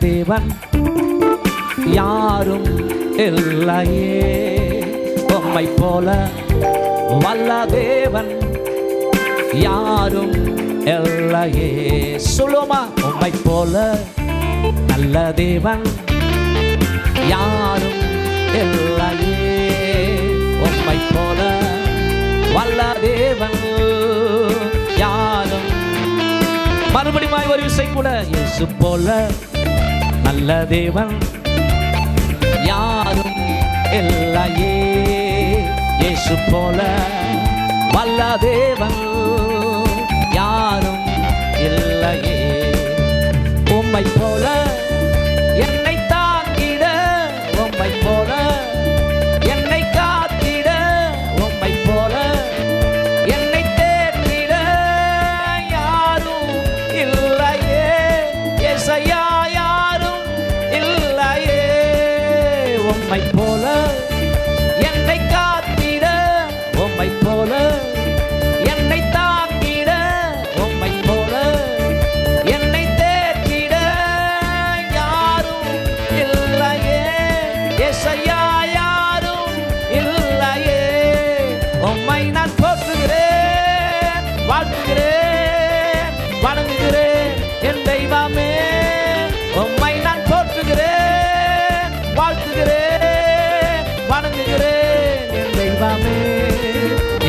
தேவன் யாரும் இல்லையே, உம்மை போல வல்ல தேவன் யாரும் இல்லையே. சொல்லுமா, உம்மை போல நல்ல தேவன் யாரும் இல்லையே, உம்மை போல வல்ல தேவன் யாரும். மறுபடியும் ஒரு விஷயம் கூட, இயேசு போல நல்ல தேவன் யாரும் இல்லையே, இயேசு போல வல்ல தேவன் யாரும் இல்லையே. உம்மை போல என்னை தாங்கிட, உம்மை போல என்னை காத்திட, உம்மை போல என்னை தேற்றிட யாரும் இல்லையே, ஏசையா யாரும் இல்லையே. உம்மை போல என்னை காத்திட, உம்மை போல என்னை தாங்கிட, உம்மை போல என்னை தேற்றிட யாரும் இல்லையே, ஏசையா யாரும் இல்லையே. உம்மை நான் போற்றுகிறேன், வாழ்த்துகிறேன், வணங்குகிறேன் என் தெய்வமே. உம்மை நான் போற்றுகிறேன், வாழ்த்துகிறேன், வணங்குகிறேன் என் தெய்வமே.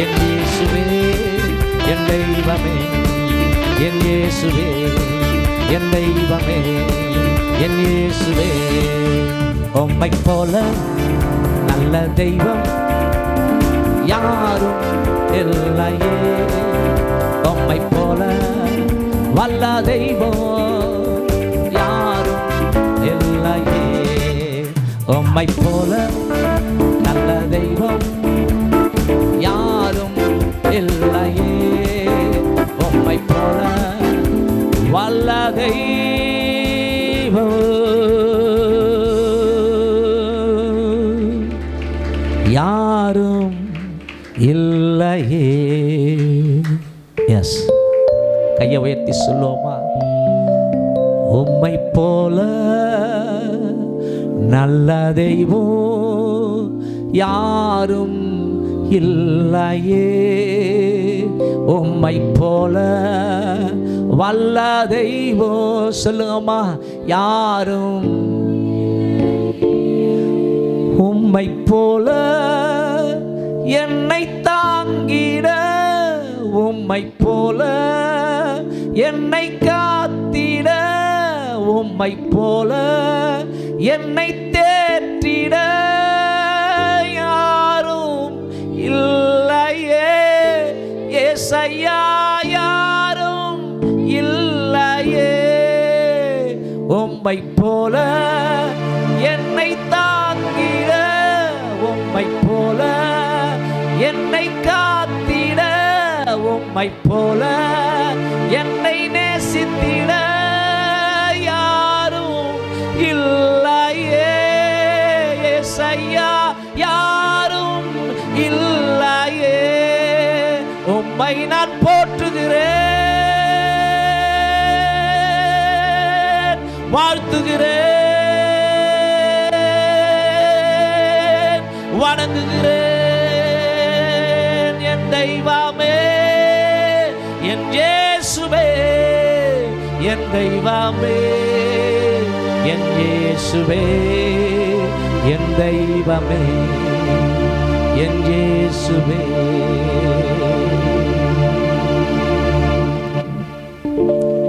என் இயேசுவே என் தெய்வமே, என் இயேசுவே என் தெய்வமே, என் இயேசுவே. உம்மை போல நல்ல தெய்வம் யாரும் இல்லையே, உம்மை போல வல்ல தெய்வம் யாரும் இல்லையே. உம்மை போல நல்ல தெய்வம் யாரும் இல்லையே, உம்மை போல வல்ல தெய்வம் யாரும் இல்லையே. எஸ், கையை உயர்த்தி சொல்லுவோமா, உம்மை போல நல்ல தெய்வம் யாரும் இல்லையே, உம்மை போல வல்ல தெய்வம் சொல்லுங்கம்மா யாரும். உம்மை போல என்னை தாங்கிட, உம்மை போல என்னை காத்திட, உம்மை போல என்னை தேற்றிட யாரும் இல்லையே, ஏசையா யாரும் இல்லையே. உம்மை போல என்னை தாங்கிட, உம்மை போல என்னை காத்திட, உம்மை போல என்னை நேசித்திட யாரும் இல்லையே, ஏசையா யாரும் இல்லையே. உம்மை நான் போற்றுகிறேன், வாழ்த்துகிறேன், வணங்குகிறேன் என் தெய்வமே, என் இயேசுவே என் தெய்வமே, என் இயேசுவே என் தெய்வமே, என் இயேசுவே.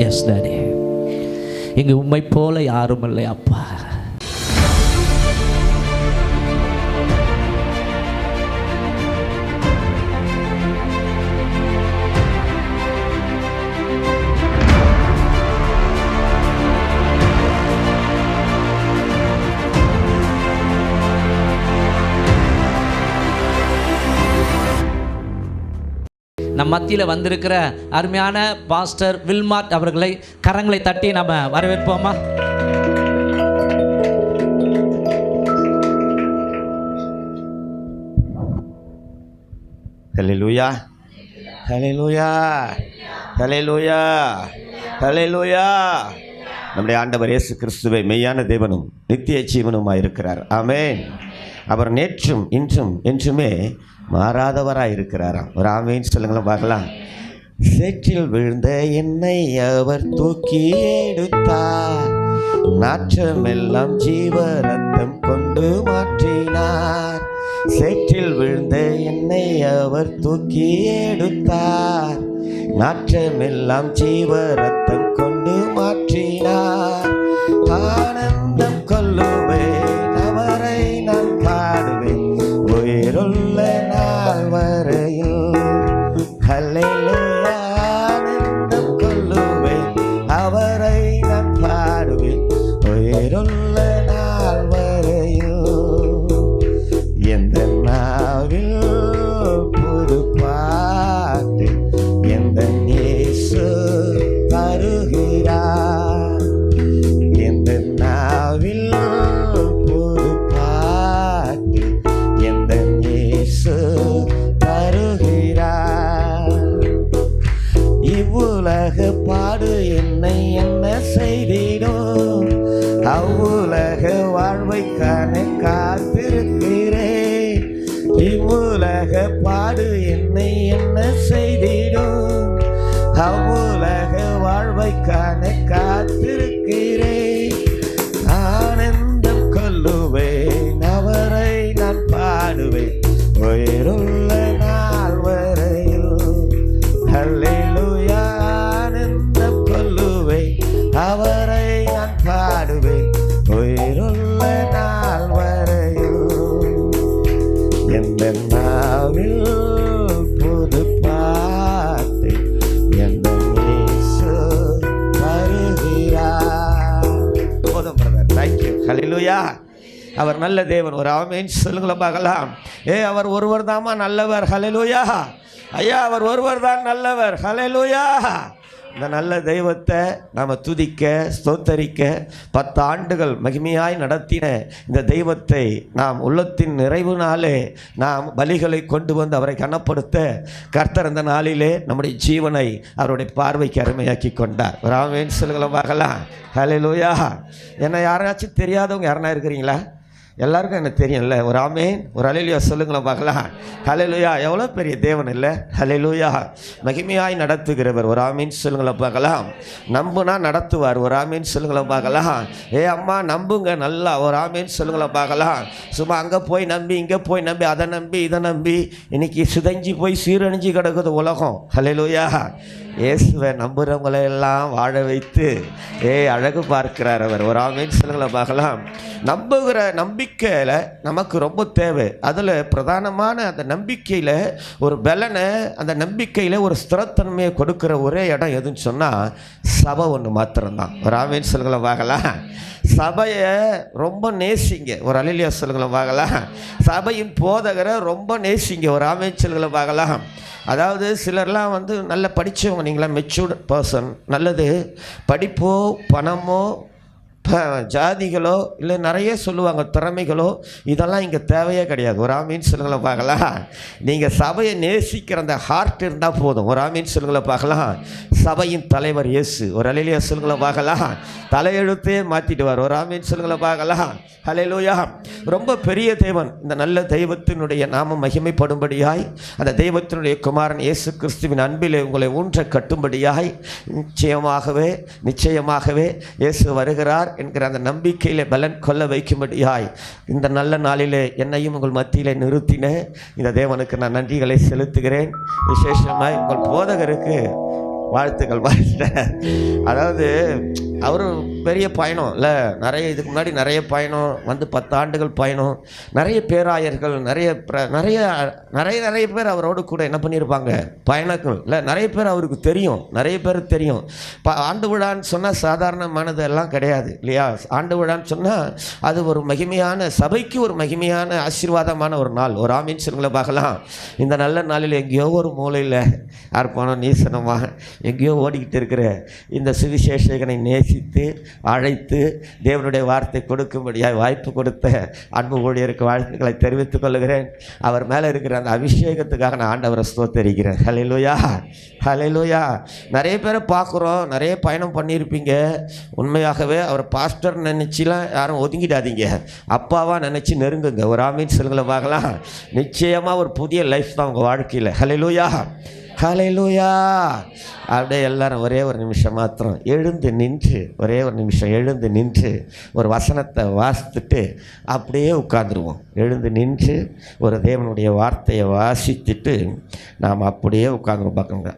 எஸ் டாடி, இங்க உம்மை போல யாரும் இல்லை அப்பா. நம் மத்தியில் வந்திருக்கிற அருமையான பாஸ்டர் வில்மார்ட் அவர்களை கரங்களை தட்டி நம்ம வரவேற்போமா. ஹல்லேலூயா, ஹல்லேலூயா, ஹல்லேலூயா, ஹல்லேலூயா. நம்முடைய ஆண்டவர் இயேசு கிறிஸ்துவை மெய்யான தேவனும் நித்திய ஜீவனுமாய் இருக்கிறார். ஆமென். அவர் நேற்றும் இன்றும் என்றுமே மாறாதவராய் இருக்கிறாராம். ஒரு ஆமென் சொல்லுங்களேன் பார்க்கலாம். சேற்றில் விழுந்த என்னை அவர் தூக்கி எடுத்தார், நாற்றமெல்லாம் ஜீவ ரத்தம் கொண்டு மாற்றினார். சேற்றில் விழுந்த என்னை அவர் தூக்கி எடுத்தார், நாற்றமெல்லாம் ஜீவ ரத்தம் கொண்டு மாற்றினார். ஆனந்தம் கொள்ளுவேன், அவரை நான் பாடுவேன், உயிருள்ள நாள் வரையில். ஹல்லேலூயா. ஆனந்தம் கொள்ளுவேன், அவரை நான் பாடுவேன், உயிருள்ள நாள் வரையில். எந்த நாவில் புது பாட்டு எந்த இயேசு தருகிறார். எந்த நாவில் புது பாட்டு எந்த இயேசு தருகிறார். இவ்வுலக பாடு என்னை என்ன செய்திடும், அவ்வுலக வாழ்வை காண காத்திருக்கிறேன். இவ்வுலக பாடு என்னை என்ன செய்திடும், அவ்வுலக வாழ்வை காண காத்திருக்கிறேன். ஆனந்தம் கொள்ளுவேன், அவரை நான் பாடுவேன், உயிருள்ள நாள் வரையில். ஹல்லேலூயா. ஆனந்தம் கொள்ளுவேன், அவரை நான் பாடுவேன், உயிருள்ள நாள் வரையில். எந்த நாவில் புது பாட்டு எந்த இயேசு தருகிறார். போதும் பிரதர், தேங்க்யூ. ஹல்லேலூயா. அவர் நல்ல தேவன். ஒரு ஆமென் சொல்லுங்கள பார்க்கலாம். அவர் ஒருவர் தாமா நல்லவர். ஹல்லேலூயா. ஐயா, அவர் ஒருவர் தான் நல்லவர். ஹல்லேலூயா. இந்த நல்ல தெய்வத்தை நாம் துதிக்க ஸ்தோத்தரிக்க 10 ஆண்டுகள் மகிமையாய் நடத்தின இந்த தெய்வத்தை நாம் உள்ளத்தின் நிறைவுனாலே நாம் பலிகளை கொண்டு வந்து அவரை கனப்படுத்த கர்த்தர் இந்த நாளிலே நம்முடைய ஜீவனை அவருடைய பார்வைக்கு அருமையாக்கி கொண்டார். ஒரு ஆமென் சொல்லுங்கள பார்க்கலாம். ஹல்லேலூயா. என்ன யாராச்சும் தெரியாதவங்க யாருன்னா இருக்கிறீங்களா? எல்லாருக்கும் எனக்கு தெரியும்ல. ஒரு ஆமென், ஒரு ஹல்லேலூயா சொல்லுங்களேன் பார்க்கலாம். ஹல்லேலூயா. எவ்வளோ பெரிய தேவன் இல்லை? ஹல்லேலூயா. மகிமையாய் நடத்துகிறவர். ஒரு ஆமென் சொல்லுங்களேன் பார்க்கலாம். நம்புனா நடத்துவார். ஒரு ஆமென் சொல்லுங்களேன் பார்க்கலாம். அம்மா நம்புங்க நல்லா. ஒரு ஆமென் சொல்லுங்களேன் பார்க்கலாம். சும்மா அங்கே போய் நம்பி இங்கே போய் நம்பி அதை நம்பி இதை நம்பி இன்னைக்கு சிதைஞ்சி போய் சீரழிஞ்சி கிடக்குது உலகம். ஹல்லேலூயா. இயேசுவை நம்புகிறவங்களையெல்லாம் வாழ வைத்து அழகு பார்க்கிறார் அவர். ஒரு ஆமென் சொல்லுங்களேன் பார்க்கலாம். நம்புகிற நம்பிக்கையில் நமக்கு ரொம்ப தேவை. அதில் பிரதானமான அந்த நம்பிக்கையில் ஒரு பலனை, அந்த நம்பிக்கையில் ஒரு ஸ்திரத்தன்மையை கொடுக்குற ஒரே இடம் எதுன்னு சொன்னால் சபை ஒன்று மாத்திரம்தான். ஒரு ஆமென் சொல்லுங்களேன் பார்க்கலாம். சபையை ரொம்ப நேசிங்க. ஒரு ஹல்லேலூயா சொல்லுங்களேன் பார்க்கலாம். சபையின் போதகரை ரொம்ப நேசிங்க. ஒரு ஆமென் சொல்லுங்களேன் பார்க்கலாம். அதாவது சிலர்லாம் நல்ல படித்தவங்க, நீங்களாம் மெச்சூர்டு பர்சன், நல்லது படிப்போ பணமோ ஜாதிகளோ இல்லை நிறைய சொல்லுவாங்க திறமைகளோ, இதெல்லாம் இங்கே தேவையே கிடையாது. ஒரு ஆமீன் சொல்லுங்களை பார்க்கலாம். நீங்கள் சபையை நேசிக்கிற அந்த ஹார்ட் இருந்தால் போதும். ஒரு ஆமீன் சொல்லுங்களை பார்க்கலாம். சபையின் தலைவர் இயேசு. ஒரு ஹல்லேலூயா சொல்லுங்களை பார்க்கலாம். தலையெழுத்தே மாற்றிடுவார். ஒரு ஆமீன் சொல்லுங்களை பார்க்கலாம். ஹல்லேலூயா. ரொம்ப பெரிய தேவன். இந்த நல்ல தெய்வத்தினுடைய நாமம் மகிமைப்படும்படியாய், அந்த தெய்வத்தினுடைய குமாரன் இயேசு கிறிஸ்துவின் அன்பிலே உங்களை ஊன்ற கட்டும்படியாய் நிச்சயமாகவே இயேசு வருகிறார் என்கிற அந்த நம்பிக்கையில் பலன் கொள்ள வைக்கும்படியாய் இந்த நல்ல நாளிலே என்னையும் உங்கள் மத்தியிலே நிறுத்தின இந்த தேவனுக்கு நான் நன்றிகளை செலுத்துகிறேன். விசேஷமாய் உங்கள் போதகருக்கு வாழ்த்துக்கள். அதாவது அவர் பெரிய பயணம் இல்லை, இதுக்கு முன்னாடி நிறைய பயணம் 10 ஆண்டுகள் பயணம், நிறைய பேராயர்கள், நிறைய பேர் அவரோடு கூட என்ன பண்ணியிருப்பாங்க, பயணங்கள் இல்லை, நிறைய பேர் அவருக்கு தெரியும், நிறைய பேர் தெரியும். ஆண்டு விழான்னு சொன்னால் சாதாரணமானது எல்லாம் கிடையாது இல்லையா? ஆண்டு விழான்னு சொன்னால் அது ஒரு மகிமையான சபைக்கு ஒரு மகிமையான ஆசீர்வாதமான ஒரு நாள். ஒரு ஆமீன் சொல்லுங்களை பார்க்கலாம். இந்த நல்ல நாளில் எங்கேயோ ஒரு மூலையில் அர்ப்பணம் நீசனமாக எங்கேயோ ஓடிக்கிட்டு இருக்கிற இந்த சுவிசேஷகனை நேசி நேசித்து அழைத்து தேவனுடைய வார்த்தை கொடுக்கும்படியாக வாய்ப்பு கொடுத்த அன்பு ஊழியருக்கு வாழ்த்துக்களை தெரிவித்துக் கொள்கிறேன். அவர் மேலே இருக்கிற அந்த அபிஷேகத்துக்காக நான் ஆண்டவரை ஸ்தோத்திரிக்கிறேன். ஹல்லேலூயா, ஹல்லேலூயா. நிறைய பேரை பார்க்குறோம், நிறைய பயணம் பண்ணியிருப்பீங்க. உண்மையாகவே அவர் பாஸ்டர் நினச்சிலாம் யாரும் ஒதுங்கிடாதீங்க, அப்பாவாக நினச்சி நெருங்குங்க. ஒரு ஆமீன் சொல்லுங்களை பார்க்கலாம். நிச்சயமாக ஒரு புதிய லைஃப் தான் உங்கள் வாழ்க்கையில். ஹல்லேலூயா, ஹல்லேலூயா. அப்படியே எல்லாரும் ஒரே ஒரு நிமிஷம் மாத்திரம் எழுந்து நின்று, ஒரே ஒரு நிமிஷம் எழுந்து நின்று ஒரு வசனத்தை வாசித்துட்டு அப்படியே உட்காந்துருவோம். எழுந்து நின்று ஒரு தேவனுடைய வார்த்தையை வாசித்துட்டு நாம் அப்படியே உட்காந்துருவோம். பார்க்குங்க,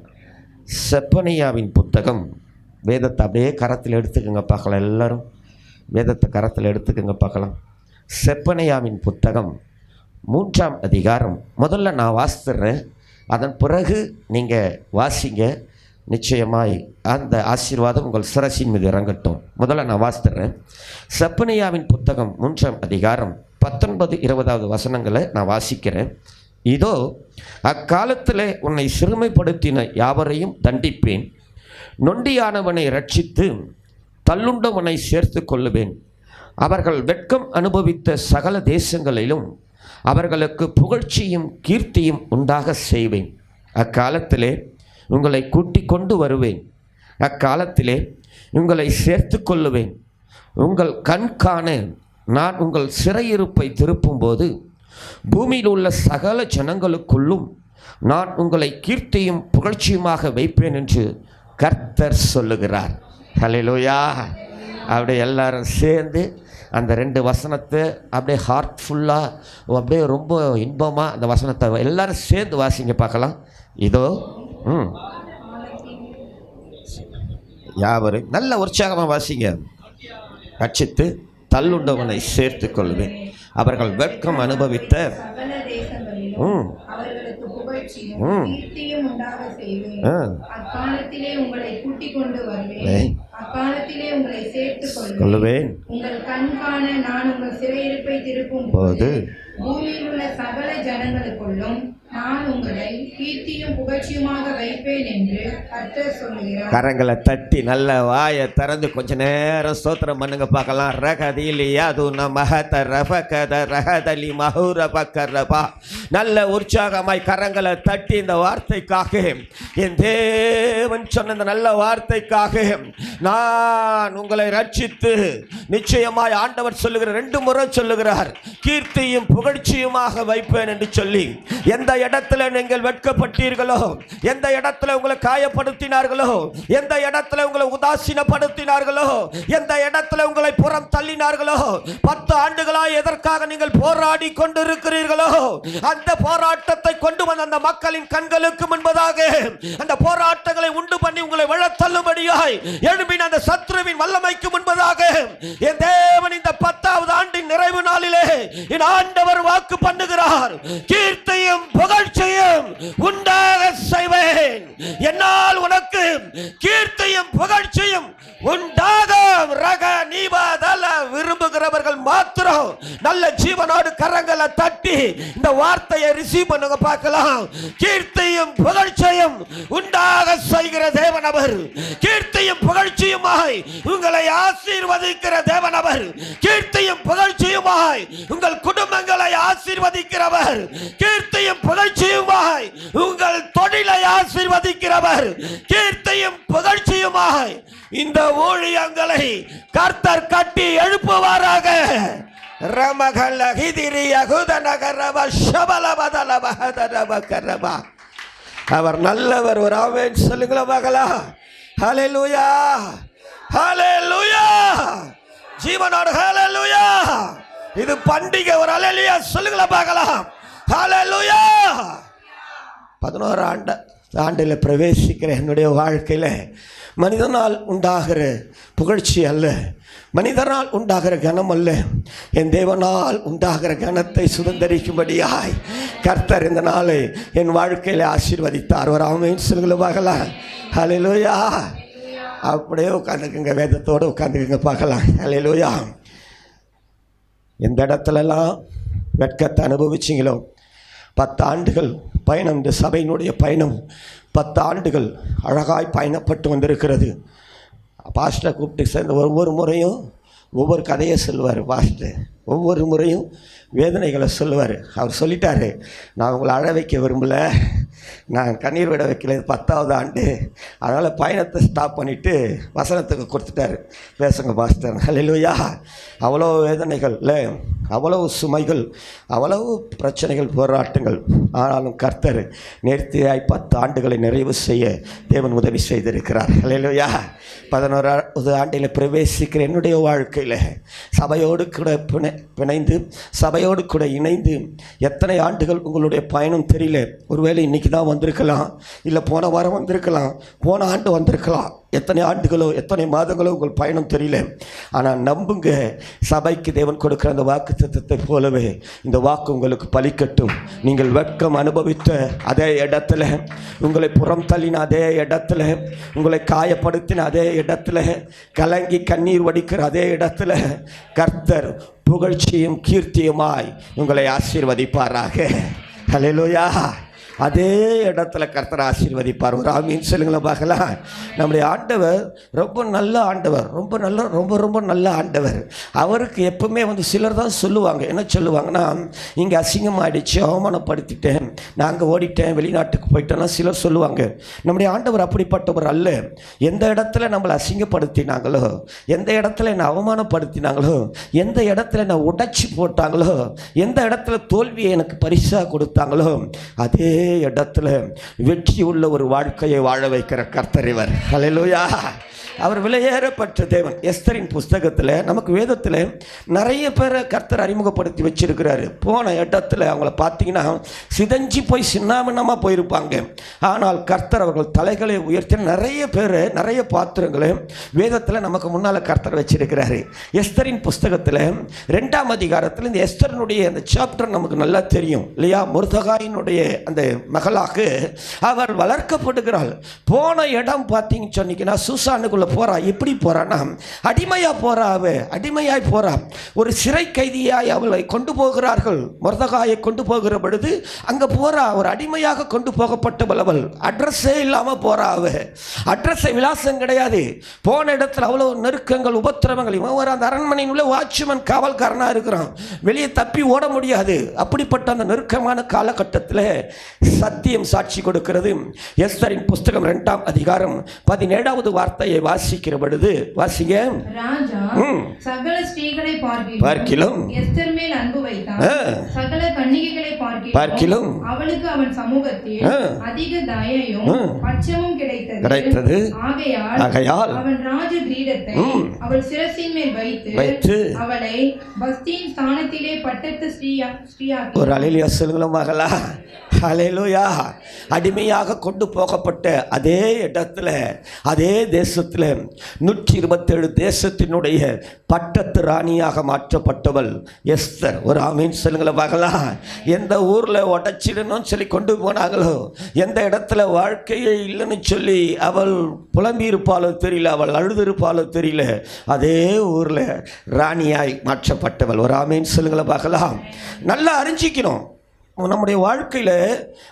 செப்பனியாவின் புத்தகம். வேதத்தை அப்படியே கரத்தில் எடுத்துக்கோங்க பார்க்கலாம். எல்லோரும் வேதத்தை கரத்தில் எடுத்துக்கோங்க பார்க்கலாம். செப்பனியாவின் புத்தகம் 3ஆம் அதிகாரம். முதல்ல நான் வாசித்துறேன், அதன் பிறகு நீங்கள் வாசிங்க. நிச்சயமாய் அந்த ஆசீர்வாதம் உங்கள் சிரசின் மீது இறங்கட்டும். முதல்ல நான் வாசித்துறேன். செப்பனியாவின் புத்தகம் 3ஆம் அதிகாரம் 19-20 வசனங்களை நான் வாசிக்கிறேன். இதோ, அக்காலத்தில் உன்னை சிறுமைப்படுத்தின யாவரையும் தண்டிப்பேன், நொண்டியானவனை ரட்சித்து தள்ளுண்டவனை சேர்த்து கொள்ளுவேன். அவர்கள் வெட்கம் அனுபவித்த சகல தேசங்களிலும் அவர்களுக்கு புகழ்ச்சியும் கீர்த்தியும் உண்டாக செய்வேன். அக்காலத்திலே உங்களை கூட்டிக் கொண்டு வருவேன், அக்காலத்திலே உங்களை சேர்த்து கொள்ளுவேன். உங்கள் கண் காண நான் உங்கள் சிறையிருப்பை திருப்பும்போது பூமியில் உள்ள சகல ஜனங்களுக்குள்ளும் நான் உங்களை கீர்த்தியும் புகழ்ச்சியுமாக வைப்பேன் என்று கர்த்தர் சொல்லுகிறார். ஹல்லேலூயா. அப்படியே எல்லாரும் சேர்ந்து அந்த 2 வசனத்தை அப்படியே ஹார்ட்ஃபுல்லாக, அப்படியே ரொம்ப இன்பமாக அந்த வசனத்தை எல்லாரும் சேர்ந்து வாசிங்க பார்க்கலாம். இதோ யாவரும் நல்ல உற்சாகமாக வாசிங்க. ரட்சித்து தள்ளுண்டவனை சேர்த்து கொள்வேன். அவர்கள் வெட்கம் அனுபவித்த அக்காலத்திலே உங்களை கூட்டிக் கொண்டு வருவேன், அக்காலத்திலே உங்களை சேர்த்துக் கொள்வேன். உங்கள் கண் காண நான் உங்கள் சிறையிருப்பை திருப்பும் போது பூமியில் உள்ள சகல ஜனங்களுக்குள்ளும் நான் உங்களை கீர்த்தியும் புகழ்ச்சியுமாக வைப்பேன் என்று கர்த்தர் சொல்லுகிறார். கரங்களை தட்டி நல்ல வாயை திறந்து கொஞ்ச நேரம் ஸ்தோத்திரம் பண்ணுங்க பார்க்கலாம். ரகதிலியா அது மகத ரபகத ரகதலி மஹூர பக்கரபா. நல்ல உற்சாகமாய் கரங்களை தட்டி இந்த வார்த்தைக்காக, என் தேவன் சொன்ன இந்த நல்ல வார்த்தைக்காக நான் உங்களை ரட்சித்து, நிச்சயமாய் ஆண்டவர் சொல்லுகிற 2 முறை சொல்லுகிறார், கீர்த்தியும் புகழ்ச்சியுமாக வைப்பேன் என்று சொல்லி. எந்த இடத்துல நீங்கள் வெட்கப்பட்டீர்களோ, எந்த இடத்துல உங்களை காயப்படுத்தினார்களோ, எந்த இடத்துல உங்களை உதாசீனப்படுத்தினார்களோ, எந்த இடத்துல உங்களை புறம் தள்ளினார்களோ, 10 ஆண்டுகளாய் எதற்காக நீங்கள் போராடி கொண்டிருக்கிறீர்களோ, அந்த போராட்டத்தை கொண்டு வந்த அந்த மக்களின் கண்களுக்கு முன்பதாக அந்த போராட்டங்களை உண்டு பண்ணி உங்களை விழத்தள்ளும்படியாய் எழும்பின அந்த சத்ருவின் வல்லமைக்கு முன்பதாக என் தேவன் இந்த 10வது ஆண்டின் நிறைவு நாளிலே என் ஆண்டவர் வாக்கு பண்ணுகிறார், கீர்த்தியும் புகழ்ச்சியும் உண்டாக செய்வேன். என்னால் உனக்கு கீர்த்தியும் புகழ்ச்சியும் உண்டாக ரக நீபாதல விரும்புகிறவர்கள் மாத்திரம் நல்ல ஜீவனோடு கரங்களை தட்டி இந்த வார்த்தையை ரிசீவ் பண்ணுங்க பார்க்கலாம். கீர்த்தியும் புகழ்ச்சியும் உண்டாக செய்கிற தேவனவர், கீர்த்தியும் புகழ்ச்சியுமாய் உங்களை ஆசீர்வதிக்கிற தேவனவர், கீர்த்தியும் புகழ்ச்சியுமாய் உங்கள் குடும்பங்களை ஆசீர்வதிக்கிறவர், கீர்த்தியும் புகழ்ச்சியுமாய் உங்கள் தொழிலை ஆசீர்வதிக்கிறவர், கீர்த்தியும் புகழ்ச்சியுமாய் இந்த ஊழியங்களை கர்த்தர் கட்டி எழுப்புவாராக. அவர் நல்லவர். ஒரு ஆமென் சொல்லுங்களா பார்க்கலாம். ஹல்லேலூயா, ஹல்லேலூயா. ஜீவனோடு ஹல்லேலூயா. இது பண்டிகை. ஒரு ஹல்லேலூயா சொல்லுங்களா பார்க்கலாம். ஹல்லேலூயா. 11 ஆண்டில் பிரவேசிக்கிற என்னுடைய வாழ்க்கையில் மனிதனால் உண்டாகிற புகழ்ச்சி அல்ல, மனிதனால் உண்டாகிற கனம் அல்ல, என் தேவனால் உண்டாகிற கனத்தை சுதந்திரிக்கும்படியாய் கர்த்தர் இந்த நாளை என் வாழ்க்கையில் ஆசீர்வதித்தார். ஒரு ஆமென் சொல்லுங்க பார்க்கலாம். ஹல்லேலூயா. அப்படியே உட்காந்துக்குங்க, வேதத்தோடு உட்காந்துக்குங்க பார்க்கலாம். ஹல்லேலூயா. எந்த இடத்துலலாம் வெட்கத்தை அனுபவிச்சிங்களோ, 10 ஆண்டுகள் பயணம், இந்த சபையினுடைய பயணம் 10 ஆண்டுகள் அழகாய் பயணப்பட்டு வந்திருக்கிறது. பாஸ்டரை கூப்பிட்டு சேர்ந்து ஒவ்வொரு முறையும் ஒவ்வொரு கதையை சொல்லுவார். பாஸ்டர் ஒவ்வொரு முறையும் வேதனைகளை சொல்லுவார். அவர் சொல்லிட்டாரு, நான் உங்களை அழ வைக்க விரும்பலை, நான் கண்ணீர் விட வைக்கல, 10வது ஆண்டு, அதனால் பயணத்தை ஸ்டாப் பண்ணிவிட்டு வசனத்துக்கு கொடுத்துட்டாரு. பேசுங்க பாஸ்டர். ஹல்லேலூயா. அவ்வளோ வேதனைகள் இல்லை, அவ்வளவு சுமைகள், அவ்வளவு பிரச்சனைகள், போராட்டங்கள். ஆனாலும் கர்த்தர் நேர்த்தியாய் 10 ஆண்டுகளை நிறைவு செய்ய தேவன் உதவி செய்திருக்கிறார். ஹல்லேலூயா. 11வது ஆண்டில் பிரவேசிக்கிற என்னுடைய வாழ்க்கையில் சபையோடு கூட பிணைந்து, சபையோடு கூட இணைந்து எத்தனை ஆண்டுகள் உங்களுடைய பயணம் தெரியல. ஒருவேளை இன்றைக்கி தான் வந்திருக்கலாம், இல்லை போன வாரம் வந்திருக்கலாம், போன ஆண்டு வந்திருக்கலாம். எத்தனை ஆண்டுகளோ எத்தனை மாதங்களோ உங்கள் பயணம் தெரியல. ஆனால் நம்புங்க, சபைக்கு தேவன் கொடுக்குற அந்த வாக்கு தத்தத்தை போலவே இந்த வாக்கு உங்களுக்கு பலிக்கட்டும். நீங்கள் வெட்கம் அனுபவித்த அதே இடத்துல, உங்களை புறம் தள்ளின அதே இடத்துல, உங்களை காயப்படுத்தின அதே இடத்துல, கலங்கி கண்ணீர் வடிக்கிற அதே இடத்துல கர்த்தர் புகழ்ச்சியும் கீர்த்தியுமாய் உங்களை ஆசீர்வதிப்பாராக. ஹல்லேலூயா. அதே இடத்துல கர்த்தர் ஆசீர்வதிப்பார். ஒரு ஆமீன் சொல்லுங்களேன் பார்க்கலாம். நம்முடைய ஆண்டவர் ரொம்ப நல்ல ஆண்டவர், ரொம்ப நல்ல ஆண்டவர். அவருக்கு எப்பவுமே சிலர் தான் சொல்லுவாங்க, என்ன சொல்லுவாங்கன்னா, இங்கே அசிங்கமாகிடுச்சு, அவமானப்படுத்திட்டேன், நான் அங்கே ஓடிட்டேன், வெளிநாட்டுக்கு போயிட்டேன்னா சிலர் சொல்லுவாங்க. நம்முடைய ஆண்டவர் அப்படிப்பட்டவர் அல்ல. எந்த இடத்துல நம்மளை அசிங்கப்படுத்தினாங்களோ, எந்த இடத்துல என்னை அவமானப்படுத்தினாங்களோ, எந்த இடத்துல என்னை உடைச்சி போட்டாங்களோ, எந்த இடத்துல தோல்வியை எனக்கு பரிசாக கொடுத்தாங்களோ, அதே இடத்துல வெற்றி உள்ள ஒரு வாழ்க்கையை வாழ வைக்கிற கர்த்தர் இவர். ஹல்லேலூயா. அவர் விலையேறப்பட்ட தேவன். எஸ்தரின் புஸ்தகத்தில் நமக்கு வேதத்தில் நிறைய பேரை கர்த்தர் அறிமுகப்படுத்தி வச்சிருக்கிறாரு. போன இடத்துல அவங்கள பார்த்தீங்கன்னா சிதஞ்சி போய் சின்னாமின்னமாக போயிருப்பாங்க. ஆனால் கர்த்தர் அவர்கள் தலைகளை உயர்த்தி நிறைய பேர், நிறைய பாத்திரங்களை வேதத்தில் நமக்கு முன்னால் கர்த்தர் வச்சிருக்கிறாரு. எஸ்தரின் புஸ்தகத்தில் 2ஆம் அதிகாரத்தில் இந்த எஸ்தரினுடைய அந்த சாப்டர் நமக்கு நல்லா தெரியும் இல்லையா? மொர்தெகாயினுடைய அந்த மகளாக அவர் வளர்க்கப்படுகிறாள். போன இடம் பார்த்தீங்கன்னு சொன்னீங்கன்னா சூசானுக்குள்ள போறா. எப்படி போறான்னா, அடிமையா போறா. அவ அடிமையாய் போறா. ஒரு சிறை கைதியாய் அவளை கொண்டு போகிறார்கள். மொர்தெகாயை கொண்டு போகிற பொழுது அங்க போறா. ஒரு அடிமையாக கொண்டு போகப்பட்டவள். அவள் அட்ரஸே இல்லாம போறா. அவ அட்ரஸை விலாசம் கிடையாது. போன இடத்துல அவ்வளவு நெருக்கங்கள், உபத்திரவங்கள். இவன் அந்த அரண்மனையின் உள்ள வாட்ச்மேன், காவல்காரனா இருக்கிறான். வெளியே தப்பி ஓட முடியாது. அப்படிப்பட்ட அந்த நெருக்கமான காலகட்டத்தில் சத்தியம் சாட்சி கொடுக்கிறது. எஸ்தரின் புஸ்தகம் 2ஆம் அதிகாரம் 17வது வார்த்தையை வாசிக்கிற பொழுது வாசிங்க. ராஜா சகல ஸ்திரீகளை பார்க்கிலும் எஸ்தர் மேல் அன்பு வைத்தான். சகல கன்னிகைகளை பார்க்கிலும் அவளுக்கு அவன் சமூகத்தில் அதிக தயையும் பட்சமும் கிடைத்தது. ஆகையால் அவன் ராஜ கிரீடத்தை அவள் சிரசின் மேல் வைத்து அவளை பஸ்தியின் ஸ்தானத்திலே பட்டத்து ஸ்ரீயாக்கி. ஒரு அல்லேலூயா சொல்லுங்களேன் மகளா. ஹல்லேலூயா. அடிமையாக கொண்டு போகப்பட்ட அதே இடத்துல, அதே தேசத்தில் 127 தேசத்தினுடைய பட்டத்து ராணியாக மாற்றப்பட்டவள் எஸ்தர். ஒரு ஆமீன் சொல்லுங்களேன் பார்க்கலாம். எந்த ஊரில் உடைச்சிடணும்னு சொல்லி கொண்டு போனாங்களோ, எந்த இடத்துல வாழ்க்கையே இல்லைன்னு சொல்லி அவள் புலம்பி இருப்பாளோ தெரியல, அவள் அழுதிருப்பாளோ தெரியல, அதே ஊரில் ராணியாய் மாற்றப்பட்டவள். ஒரு ஆமீன் சொல்லுங்களேன் பார்க்கலாம். நல்லா அறிஞ்சிக்கணும். நம்முடைய வாழ்க்கையில்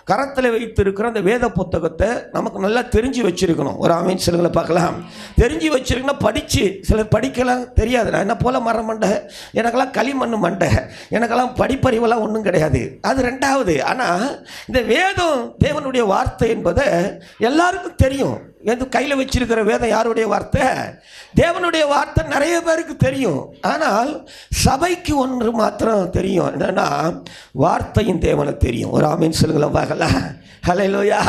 கரத்தில் வைத்திருக்கிற அந்த வேத புத்தகத்தை நமக்கு நல்லா தெரிஞ்சு வச்சுருக்கணும். ஒரு ஆமீன் சொல்லுங்களை பார்க்கலாம். தெரிஞ்சு வச்சுருக்கணும். படித்து சிலர் படிக்கலாம் தெரியாது. நான் என்ன போல் மரம் மண்டை, எனக்கெல்லாம் களிமண் மண்டை, எனக்கெல்லாம் படிப்பறிவெல்லாம் ஒன்றும் கிடையாது. அது 2வது. ஆனால் இந்த வேதம் தேவனுடைய வார்த்தை என்பதை எல்லாருக்கும் தெரியும். எது கையில் வச்சிருக்கிற வேதம் யாருடைய வார்த்தை? தேவனுடைய வார்த்தை நிறைய பேருக்கு தெரியும். ஆனால் சபைக்கு ஒன்று மாத்திரம் தெரியும். என்னன்னா, வார்த்தையின் தேவனை தெரியும். ஒரு ஆமீன் சொல்லுங்களேன் பார்க்கலாம். ஹல்லேலூயா.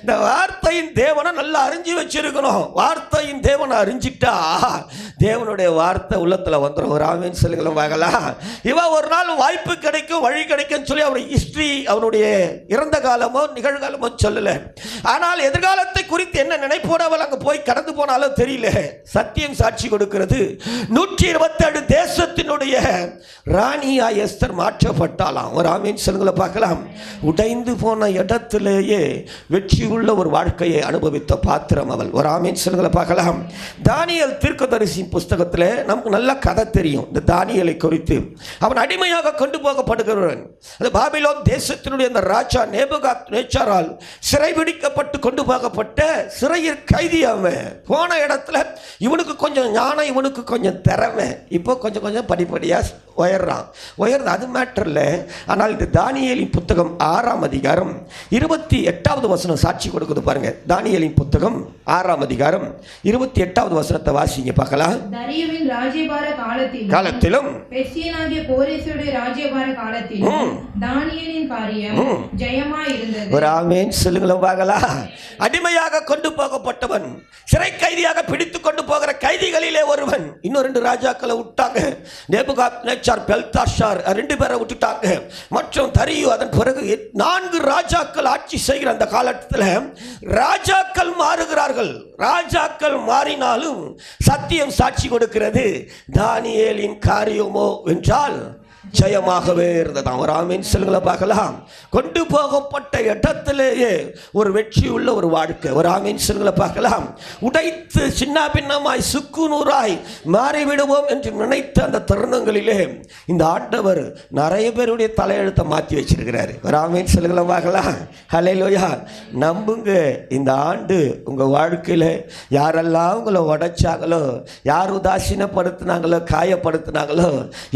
இந்த வார்த்தையின் தேவனை நல்லா அறிஞ்சு வச்சிருக்கணும். வார்த்தையின் தேவனை அறிஞ்சிட்டா தேவனுடைய வார்த்தை உள்ளத்தில் வந்துடும். ஒரு ஆமீன் சொல்லுங்களேன் பார்க்கலாம். இவன் ஒரு நாள் வாய்ப்பு கிடைக்கும், வழி கிடைக்கும் சொல்லி அவருடைய ஹிஸ்டரி, அவனுடைய இறந்த காலமோ நிகழ்காலமோ சொல்லலை. ஆனால் எதிர்காலத்தை குறித்து என்ன நினைப்போடு அவள் அங்கே போய் கடந்து போனாலும் தெரியல. சத்தியம் சாட்சி கொடுக்கிறது. 127 தேசத்தினுடைய ராணியா எஸ்தர் மாற்றப்பட்டாலாம். ஒரு ஆமீன் சொல்லுங்களை பார்க்கலாம். உடைந்து போன இடத்துல இடத்திலேயே வெற்றி உள்ள ஒரு வாழ்க்கையை அனுபவித்த பாத்திரம் அவள். ஒரு ஆமீன் சொல்லுங்களை பார்க்கலாம். தானியேல் தீர்க்கதரிசி புஸ்தகத்தில் நமக்கு நல்ல கதை தெரியும். இந்த தானியேலை குறித்து அவன் அடிமையாக கொண்டு போகப்படுகிறவன். அது பாபிலோன் தேசத்தினுடைய அந்த ராஜா நேபுகாத்நேச்சாரால் சிறைபிடிக்கப்பட்டு கொண்டு போகப்பட்ட சிறையில் கைதி. அவன் போன இடத்துல இவனுக்கு கொஞ்சம் ஞானம், இவனுக்கு கொஞ்சம் திறமை. இப்போ கொஞ்சம் கொஞ்சம் படிப்படியாக உயர்றான். அது மேட்டர் இல்லை. ஆனால் இந்த தானியேலின் புத்தகம் 6ஆம் அதிகாரம் 28வது வசனம் சாட்சி கொடுக்குது பாருங்க. தானியேலின் புத்தகம் 6ஆம் அதிகாரம் 28வது வசனத்தை வாசிங்க பார்க்கலாம். தரியுவின் ராஜ்யபார காலத்திலும் பெர்சியனாகிய கோரேசுடைய ராஜ்யபார காலத்திலும் தானியேலின் காரியம் ஜெயமாய் இருந்தது. ஒரு ஆமென் சொல்லுங்களா பார்க்கலாம். அடிமையாக கொண்டு போகப்பட்டவன், சிறை கைதியாக பிடித்து கொண்டு போகிற கைதிகளிலே ஒருவன். இன்னும் 2 ராஜாக்களை விட்டாங்க. நேபுகாத்நேச்சார், பெல்தாஷார் 2 பேரை விட்டுட்டாங்க. மற்றும் தரியு. அதன் பிறகு 4 ராஜாக்கள் ஆட்சி செய்கிற அந்த காலத்தில் ராஜாக்கள் மாறுகிறார்கள். ராஜாக்கள் மாறினாலும் சத்தியம் சாட்சி கொடுக்கிறது. தானியேலின் காரியமோ என்றால் ஜெயமாகவே இருந்ததாம். ஒரு ஆமீன் சொல்லுங்களை பார்க்கலாம். கொண்டு போகப்பட்ட இடத்திலேயே ஒரு வெற்றி உள்ள ஒரு வாழ்க்கை. ஒரு ஆமீன் சொல்லுங்களை பார்க்கலாம். உடைத்து சின்ன பின்னமாய் சுக்குநூறாய் மாறிவிடுவோம் என்று நினைத்த அந்த தருணங்களிலே இந்த ஆண்டவர் நிறைய பேருடைய தலையெழுத்தை மாற்றி வச்சிருக்கிறாரு. ஒரு ஆமீன் சொல்லுங்களை பார்க்கலாம். ஹல்லேலூயா. நம்புங்க, இந்த ஆண்டு உங்கள் வாழ்க்கையில் யாரெல்லாம் உங்களை உடைச்சாங்களோ, யார் உதாசீனப்படுத்தினாங்களோ, காயப்படுத்தினாங்களோ,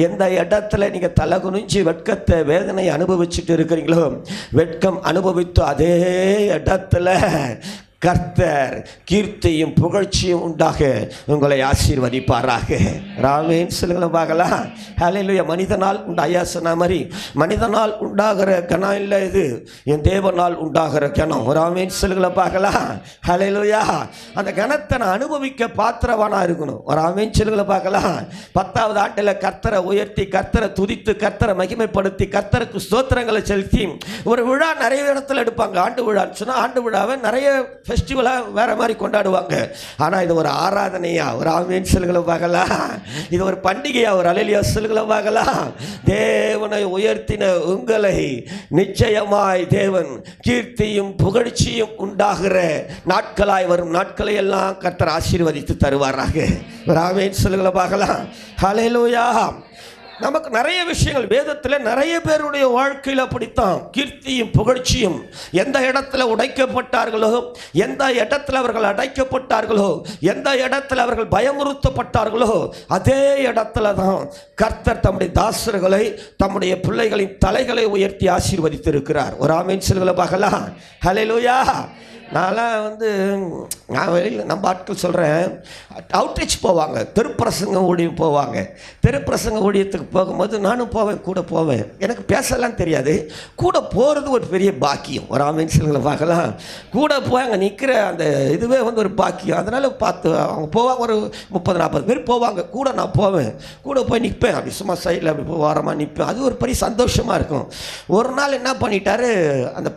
எந்த இடத்துல நீங்கள் தலை குனிஞ்சு வெட்கத்தை வேதனை அனுபவிச்சுட்டு இருக்கிறீங்களோ, வெட்கம் அனுபவித்து அதே இடத்துல கர்த்தர் கீர்த்தியும் புகழ்ச்சியும் உண்டாக உங்களை ஆசீர்வதிப்பாராக. ராமேன் சொல்லுங்களை பார்க்கலாம். ஹல்லேலூயா. மனிதனால் ஐயா சொன்ன மாதிரி மனிதனால் உண்டாகிற கணம் இல்லை, இது என் தேவனால் உண்டாகிற கணம். ராமேன் சொல்லுங்களை பார்க்கலாம். ஹல்லேலூயா. அந்த கணத்தை நான் அனுபவிக்க பாத்திரவானா இருக்கணும். ராமேன் சொல்லுங்களை பார்க்கலாம். 10வது ஆண்டில் கர்த்தரை உயர்த்தி, கர்த்தரை துதித்து, கர்த்தரை மகிமைப்படுத்தி, கர்த்தருக்கு ஸ்தோத்திரங்களை செலுத்தி ஒரு விழா நிறைய இடத்துல எடுப்பாங்க. ஆண்டு விழான்னு சொன்னால் ஆண்டு விழாவை நிறைய ஃபெஸ்டிவலாக வேறு மாதிரி கொண்டாடுவாங்க. ஆனால் இது ஒரு ஆராதனையா? ஒரு ஆமீன் சொல்லுகளை பார்க்கலாம். இது ஒரு பண்டிகையா? ஒரு அல்லேலூயா சொல்லுகளை பார்க்கலாம். தேவனை உயர்த்தின உங்களை நிச்சயமாய் தேவன் கீர்த்தியும் புகழ்ச்சியும் உண்டாகிற நாட்களாய் வரும் நாட்களை எல்லாம் கர்த்தர் ஆசீர்வதித்து தருவாராக. ஒரு ஆமீன் சொல்லுகளை பார்க்கலாம். ஹல்லேலூயா. நமக்கு நிறைய விஷயங்கள் வேதத்தில் நிறைய பேருடைய வாழ்க்கையில் அப்படித்தான். கீர்த்தியும் புகழ்ச்சியும் எந்த இடத்துல உடைக்கப்பட்டார்களோ, எந்த இடத்துல அவர்கள் அடைக்கப்பட்டார்களோ, எந்த இடத்துல அவர்கள் பயமுறுத்தப்பட்டார்களோ, அதே இடத்துல தான் கர்த்தர் தம்முடைய தாசர்களை, தம்முடைய பிள்ளைகளின் தலைகளை உயர்த்தி ஆசீர்வதித்திருக்கிறார். ஒரு ஆமீன் சொல்லுங்களை பார்க்கலாம். ஹல்லேலூயா. நான்லாம் நான் வெளியில் நம்ம ஆட்கள் சொல்கிறேன், அவுட்ரீச் போவாங்க, தெருப்பிரசங்க ஊழியம் போவாங்க. தெருப்பிரசங்க ஊழியத்துக்கு போகும்போது நானும் போவேன், கூட போவேன். எனக்கு பேசலாம் தெரியாது, கூட போகிறது ஒரு பெரிய பாக்கியம். ஒரு ஆமீன் சொல்லுங்களை பார்க்கலாம். கூட போய் அங்கே நிற்கிற அந்த இதுவே ஒரு பாக்கியம். அதனால் பார்த்து அவங்க போவாங்க, ஒரு 30-40 பேர் போவாங்க. கூட நான் போவேன், கூட போய் நிற்பேன். அப்படி சும்மா சைடில் அப்படி போய் ஓரமாக நிற்பேன். அது ஒரு பெரிய சந்தோஷமாக இருக்கும். ஒரு நாள் என்ன பண்ணிட்டாரு, அந்த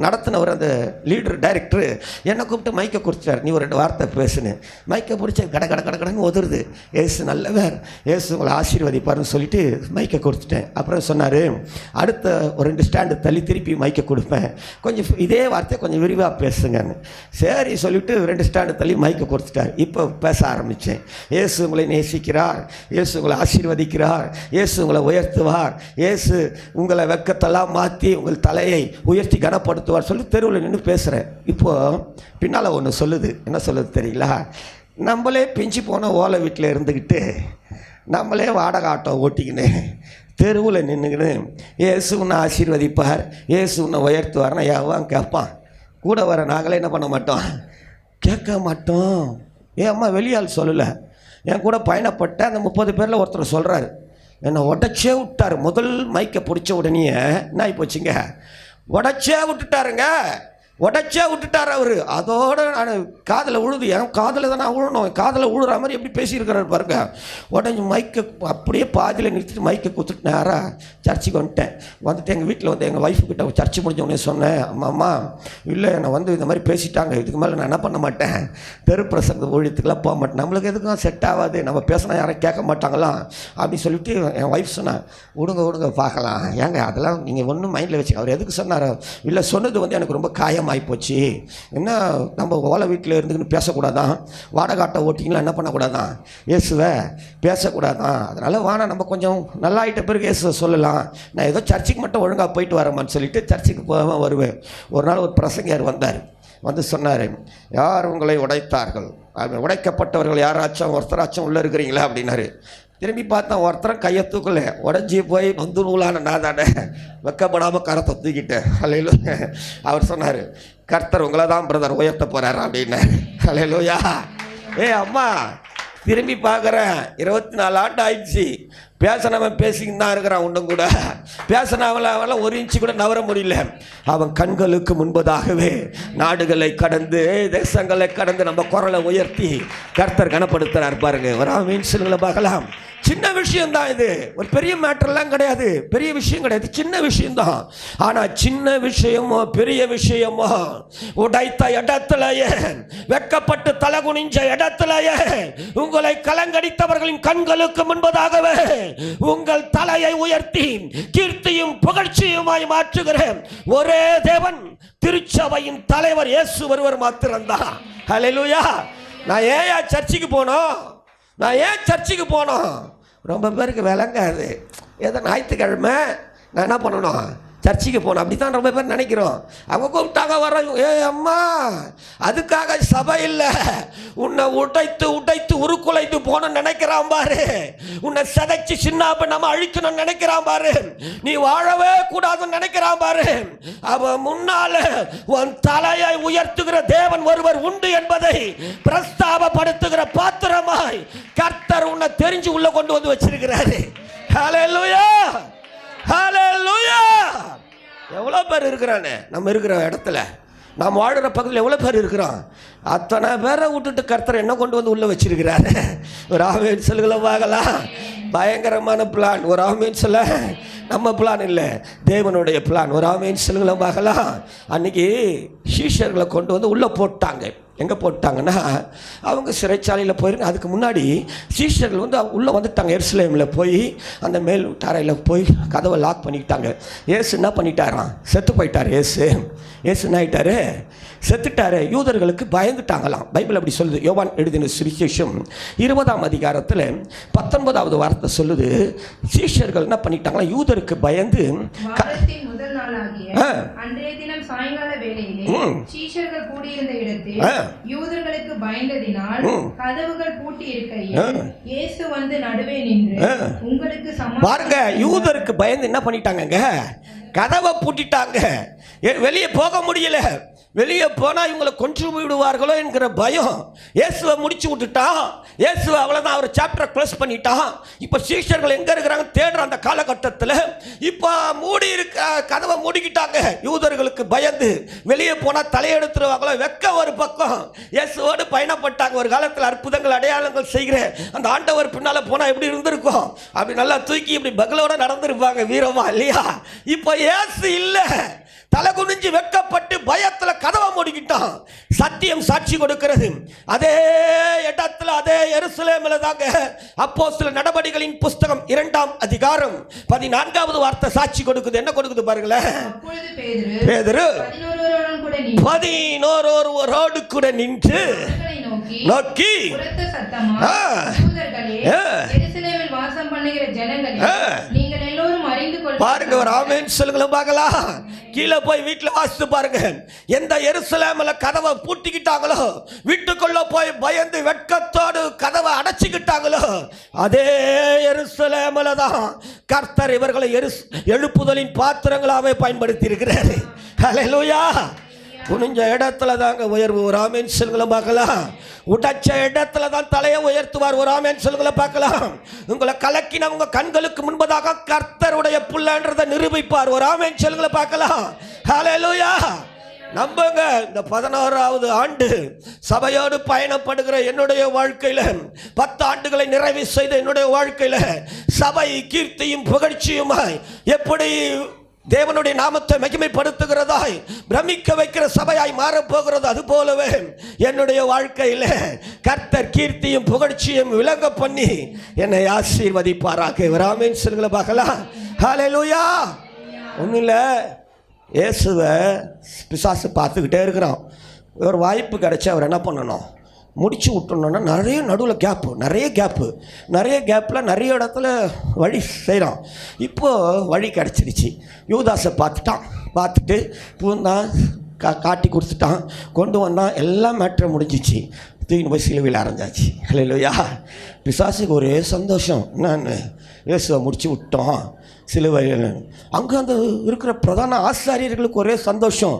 நடத்தினவர், அந்த லீடர் டைரக்டர் என்னை கூப்பிட்டு மைக்கை கொடுத்துட்டார். நீ ஒரு 2 வார்த்தை பேசுனேன். மைக்கை பிடிச்ச கடன்னு உதருது. ஏசு நல்லவர், ஏசு உங்களை ஆசீர்வதிப்பார்னு சொல்லிட்டு மைக்கை கொடுத்துட்டேன். அப்புறம் சொன்னார், அடுத்த ஒரு 2 ஸ்டாண்டு தள்ளி திருப்பி மைக்கை கொடுப்பேன், கொஞ்சம் இதே வார்த்தை கொஞ்சம் விரிவாக பேசுங்கன்னு. சரி சொல்லிவிட்டு 2 ஸ்டாண்டு தள்ளி மைக்கை கொடுத்துட்டார். இப்போ பேச ஆரம்பித்தேன். ஏசு உங்களை நேசிக்கிறார், ஏசு உங்களை ஆசீர்வதிக்கிறார், ஏசு உங்களை உயர்த்துவார், ஏசு உங்களை வெட்கத்தெல்லாம் மாற்றி உங்கள் தலையை உயர்த்தி கனப்படுத்துவார் சொல்லி தெருவில் நின்று பேசுகிறேன். இப்போது பின்னால் ஒன்று சொல்லுது. என்ன சொல்லுது தெரியுங்களா? நம்மளே பிஞ்சு போன ஓலை வீட்டில் இருந்துக்கிட்டு, நம்மளே வாடகை ஆட்டோ ஓட்டிக்கின்னு, தெருவில் நின்றுக்கின்னு ஏசு உன்னை ஆசீர்வதிப்பார், ஏசு உன்னை உயர்த்துவார்னா யாவான் கேட்பான். கூட வர நாங்களே என்ன பண்ண மாட்டோம், கேட்க மாட்டோம். என் அம்மா வெளியால் சொல்லலை, என் கூட பயணப்பட்ட அந்த 30 பேரில் ஒருத்தர் சொல்கிறாரு, என்னை உடச்சே விட்டார். முதல் மைக்கை பிடிச்ச உடனே என்ன ஆகி போச்சுங்க, உடச்சே விட்டுட்டாருங்க. உடைச்சே விட்டுட்டார் அவர். அதோட நான் காதில் உழுது, என் காதில் தான் நான் உழணும், காதில் உழுற மாதிரி எப்படி பேசியிருக்கிறாரு பாருங்க. உடஞ்சி மைக்கை அப்படியே பாதியில் நிறுத்திட்டு மைக்கை கொடுத்துட்டு நேராக சர்ச்சுக்கு வந்துட்டு எங்கள் வீட்டில் வந்து எங்கள் ஒய்ஃபு கிட்ட சர்ச்சு முடிஞ்சவொடனே சொன்னேன், அம்மா இல்லை நான் வந்து இந்த மாதிரி பேசிட்டாங்க, இதுக்கு மேலே நான் என்ன பண்ண மாட்டேன், தெரு பிரசங்க ஊழியத்துக்கெல்லாம் போக மாட்டேன், நம்மளுக்கு எதுக்கும் செட் ஆகாது, நம்ம பேசினா யாரும் கேட்க மாட்டாங்களாம் அப்படின்னு சொல்லிட்டு என் ஒய்ஃப் சொன்னேன், விடுங்க பார்க்கலாம். ஏங்க அதெல்லாம் நீங்கள் ஒன்றும் மைண்டில் வச்சு. அவர் எதுக்கு சொன்னார், இல்லை சொன்னது வந்து எனக்கு ரொம்ப காயமாகி போச்சு, என்ன நம்ம ஓலை வீட்டில் இருந்துக்கின்னு பேசக்கூடாதான், வாடகாட்டை ஓட்டிங்களாம் என்ன பண்ணக்கூடாதான், இயேசுவை பேசக்கூடாதான், அதனால் வானா நம்ம கொஞ்சம் நல்லா ஆகிட்ட பிறகு இயேசுவை சொல்லலாம், நான் ஏதோ சர்ச்சுக்கு மட்டும் ஒழுங்காக போயிட்டு வரேம்மான்னு சொல்லிட்டு சர்ச்சுக்கு போகாமல் வருவேன். ஒரு நாள் ஒரு பிரசங்கர் வந்தார், வந்து சொன்னார், யார் உங்களை உடைத்தார்கள், உடைக்கப்பட்டவர்கள் யாராச்சும் ஒருத்தராச்சும் உள்ளே இருக்கிறீங்களா அப்படின்னாரு. திரும்பி பார்த்தா ஒருத்தரும் கையை தூக்கல, உடஞ்சி போய் நொந்து நூலான நான் தானே வெக்கப்படாமல் கரத்தை தூக்கிட்டேன். அல்லேலூயா. அவர் சொன்னார், கர்த்தர் உங்களை தான் பிரதர் உயர்த்த போகிறார் அப்படின்னாரு. அல்லேலூயா. அம்மா திரும்பி பார்க்குறேன், 24 ஆண்டு ஆயிடுச்சு, பேசினவன் பேசிக்கின்னு தான் இருக்கிறான், ஒன்றும் கூட பேசினவெல்லாம் ஒரு இன்ச்சு கூட நவர முடியல. அவன் கண்களுக்கு முன்பதாகவே நாடுகளை கடந்து தேசங்களை கடந்து நம்ம குரலை உயர்த்தி கர்த்தர் கனப்படுத்துகிறார் பாருங்க. ஒரு மீன்ஸுங்களை பார்க்கலாம். சின்ன விஷயம்தான் இது, ஒரு பெரிய மேட்டர்லாம் கிடையாது, பெரிய விஷயம் கிடையாது, சின்ன விஷயம்தான். ஆனால் சின்ன விஷயமோ பெரிய விஷயமோ, உடைத்த இடத்துலயே, வெட்கப்பட்டு தலை குனிஞ்ச இடத்துலயே, உங்களை கலங்கடித்தவர்களின் கண்களுக்கு முன்பதாகவே உங்கள் தலையை உயர்த்தி கீர்த்தியும் புகழ்ச்சியுமாய் மாற்றுகிற ஒரே தேவன் திருச்சபையின் தலைவர் இயேசு ஒருவர் மாத்திரம்தான். ஹல்லேலூயா. நான் ஏன் சர்ச்சுக்கு போனோம், ரொம்ப பேருக்கு விளங்காது. ஏதோ ஞாயிற்றுக்கிழமை நான் என்ன பண்ணணும், சர்ச்சுக்கு போகணும், அப்படி தான் ரொம்ப பேர் நினைக்கிறோம். அவங்க கூப்பிட்டாங்க வரோம், அம்மா அதுக்காக சபை இல்லை, உன்னை உடைத்து உருக்குலைத்து போகணும்னு நினைக்கிறான் பாரு, உன்னை சதைச்சு சின்ன நம்ம அழிக்கணும்னு நினைக்கிறான் பாரு, நீ வாழவே கூடாதுன்னு நினைக்கிறான் பாரு, அவன் முன்னால உன் தலையை உயர்த்துகிற தேவன் ஒருவர் உண்டு என்பதை பிரஸ்தாபப்படுத்துகிற பாத்திரமாய் கர்த்தர் உன்னை தெரிஞ்சு உள்ள கொண்டு வந்து வச்சிருக்கிறாரு. ஹல்லேலூயா, ஹல்லேலூயா. எவ்வளோ பேர் இருக்கிறானே நம்ம இருக்கிற இடத்துல, நாம் வாழ்கிற பகுதியில் எவ்வளோ பேர் இருக்கிறோம், அத்தனை பேரை விட்டுட்டு கர்த்தர் என்ன கொண்டு வந்து உள்ளே வச்சிருக்கிறாரு. ஒரு ஆமேன் சொல்லுகளை பார்க்கலாம். பயங்கரமான பிளான். ஒரு ஆமேன் சொல்ல, நம்ம பிளான் இல்லை, தேவனுடைய பிளான். ஒரு ஆமேன் சொல்லுகளை பார்க்கலாம். அன்றைக்கி சீஷர்களை கொண்டு வந்து உள்ளே போட்டாங்க. எங்கே போட்டாங்கன்னா, அவங்க சிறைச்சாலையில் போயிருக்கு. அதுக்கு முன்னாடி சீஷர்கள் வந்து உள்ளே வந்துட்டாங்க. எருசலேமில் போய் அந்த மேல் தரையில் போய் கதவை லாக் பண்ணிக்கிட்டாங்க. ஏசு என்ன பண்ணிட்டாராம், செத்து போயிட்டார். ஏசு என்ன ஆகிட்டாரு, செத்துட்டாரு. யூதர்களுக்கு பயந்துட்டாங்களாம். பைபிள் அப்படி சொல்லுது. யோவான் எழுதின சுவிசேஷம் 20ஆம் அதிகாரத்தில் 19வது வார்த்தை சொல்லுது, சீஷர்கள் என்ன பண்ணிட்டாங்களா, யூதருக்கு பயந்து முதல் நாளாகிய அன்றைய தினம் சாயங்கால வேளையிலே சீஷர்கள் கூடியிருந்த இடத்தில் யூதர்களுக்கு பயந்ததினால் கதவுகள் பூட்டி இருக்கையில் இயேசு வந்து நடுவே நின்று உங்களுக்கு பாருங்க, யூதருக்கு பயந்து என்ன பண்ணிட்டாங்க, கதவை பூட்டிட்டாங்க, வெளியே போக முடியல. வெளியே போனால் இவங்களை கொன்று விடுவார்களோ என்கிற பயம். இயேசுவை முடிச்சு விட்டுட்டான். இயேசுவை அவ்வளோதான், அவர் சாப்டரை க்ளோஸ் பண்ணிட்டான். இப்போ சீஷர்கள் எங்கே இருக்கிறாங்க தேடுற அந்த காலகட்டத்தில் இப்போ கதவை மூடிக்கிட்டாங்க. யூதர்களுக்கு பயந்து வெளியே போனால் தலையெடுத்துருவாங்களோ வெக்க ஒரு பக்கம். இயேசுவோடு பயணப்பட்டாங்க. ஒரு காலத்தில் அற்புதங்கள் அடையாளங்கள் செய்கிற அந்த ஆண்டவர் பின்னால் போனால் எப்படி இருந்திருக்கும், அப்படி நல்லா தூக்கி இப்படி பகலோட நடந்திருப்பாங்க வீரமா இல்லையா. இப்போ இயேசு இல்லை, தலை குனிஞ்சு வெட்கப்பட்டு பயத்தில் கதவை மூடிக்கிட்டான். சத்தியம் சாட்சி கொடுக்கிறது. அதே இடத்துல, அதே எருசலேமில் தாங்க அப்போஸ்தலர் நடபடிகளின் புஸ்தகம் 2ஆம் அதிகாரம் 14வது வார்த்தை சாட்சி கொடுக்குது. என்ன கொடுக்குது பாருங்களேன். பேதுரு 11 கூட நின்று நோக்கி பாருங்க. ஒரு ஆமென் சொல்லுங்களேன் பார்க்கலாம். கீழே போய் வீட்டில் வாசித்து பாருங்க. எந்த எருசலேமில் கதவை பூட்டிக்கிட்டாங்களோ, வீட்டுக்குள்ள போய் பயந்து வெட்கத்தோடு கதவை அடைச்சிக்கிட்டாங்களோ, அதே எருசலேமில் தான் கர்த்தர் இவர்களை எழுப்புதலின் பாத்திரங்களாகவே பயன்படுத்தி இருக்கிறாரு. ஹல்லேலூயா. குனிஞ்ச இடத்துல தாங்க உயர்வு. ஒரு ஆமென் சொல்லுங்களை பார்க்கலாம். உடைச்ச இடத்துல தான் தலையை உயர்த்துவார். ஒரு ஆமென் சொல்லுங்களை பார்க்கலாம். உங்களை கலக்கின உங்க கண்களுக்கு முன்பதாக கர்த்தருடைய புள்ளன்றதை நிரூபிப்பார். ஒரு ஆமென் சொல்லுங்களை பார்க்கலாம். ஹல்லேலூயா. நம்புங்க. இந்த 16வது ஆண்டு சபையோடு பயணப்படுகிற என்னுடைய வாழ்க்கையில 10 ஆண்டுகளை நிறைவு செய்த என்னுடைய வாழ்க்கையில சபை கீர்த்தியும் புகழ்ச்சியுமாய் எப்படி தேவனுடைய நாமத்தை மகிமைப்படுத்துகிறதாய் பிரமிக்க வைக்கிற சபையாய் மாறப்போகிறது. அது போலவே என்னுடைய வாழ்க்கையில் கர்த்தர் கீர்த்தியும் புகழ்ச்சியும் விளங்க பண்ணி என்னை ஆசீர்வதிப்பாராக. ஆமென் சொல்லுங்க பார்க்கலாம். ஹல்லேலூயா. ஒன்றும் இல்லை, இயேசுவை பிசாசு பார்த்துக்கிட்டே இருக்கிறான். ஒரு வாய்ப்பு கிடைச்சி அவர் என்ன பண்ணணும், முடிச்சு விட்டணுன்னா நிறைய நடுவில் நிறைய கேப்பில் நிறைய இடத்துல வழி செய்கிறான். இப்போது வழி கிடச்சிருச்சு. யூதாஸை பார்த்துட்டு பூந்தான், காட்டி கொடுத்துட்டான், கொண்டு வந்தான், எல்லாம் மேட்ரு முடிஞ்சிச்சு. தூக்கின்னு போய் சிலுவையில் அரைஞ்சாச்சு. ஹல்லேலூயா. பிசாசுக்கு ஒரே சந்தோஷம், என்னன்னு இயேசுவை முடிச்சு விட்டோம் சிலுவையில். அங்கே அந்த இருக்கிற பிரதான ஆசாரியர்களுக்கு ஒரே சந்தோஷம்,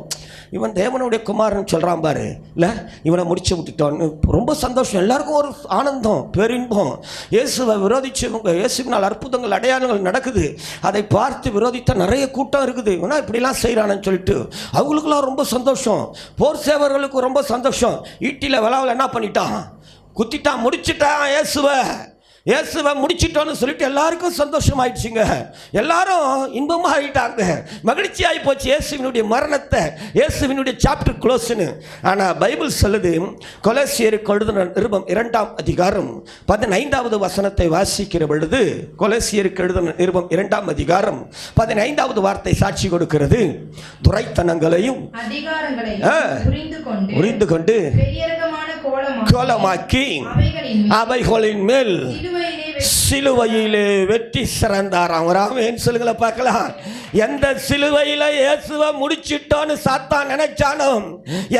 இவன் தேவனுடைய குமாரன் சொல்கிறான் பாரு, இல்லை இவனை முடிச்சு விட்டுட்டோன்னு ரொம்ப சந்தோஷம். எல்லாருக்கும் ஒரு ஆனந்தம், பேரின்பம். இயேசுவை விரோதிச்சவங்க, இயேசுவினால் அற்புதங்கள் அடையாளங்கள் நடக்குது, அதை பார்த்து விரோதித்த நிறைய கூட்டம் இருக்குது. இவனா இப்படிலாம் செய்கிறான்னு சொல்லிட்டு அவங்களுக்குலாம் ரொம்ப சந்தோஷம். போர் சேவர்களுக்கு ரொம்ப சந்தோஷம். ஈட்டியில் விழாவில் என்ன பண்ணிட்டான், குத்திட்டான், முடிச்சுட்டான். இயேசுவை முடிச்சிட்டோன்னு சொல்லிட்டு எல்லாருக்கும் சந்தோஷமாயிடுச்சுங்க. எல்லாரும் இன்பமாக ஆகிட்டாங்க, மகிழ்ச்சி ஆகி போச்சு இயேசுவினுடைய மரணத்தை, இயேசுவினுடைய சாப்டர் க்ளோஸ்னு. ஆனால் பைபிள் சொல்லுது, கொலோசியருக்கு எழுதின நிருபம் 2ஆம் அதிகாரம் 15வது வசனத்தை வாசிக்கிற பொழுது, கொலோசியருக்கு எழுதின நிருபம் 2ஆம் அதிகாரம் 15வது வார்த்தை சாட்சி கொடுக்கிறது. துரைத்தனங்களையும் புரிந்து கொண்டு கோலமாக்கி அவைகளின் மேல் சிலுவையிலே வெற்றி சிறந்தாராம். ஆமென் சொல்லுங்கள பார்க்கலாம். எந்த சிலுவையில் இயேசுவை முடிச்சிட்டோன்னு சாத்தான் நினைச்சானோ,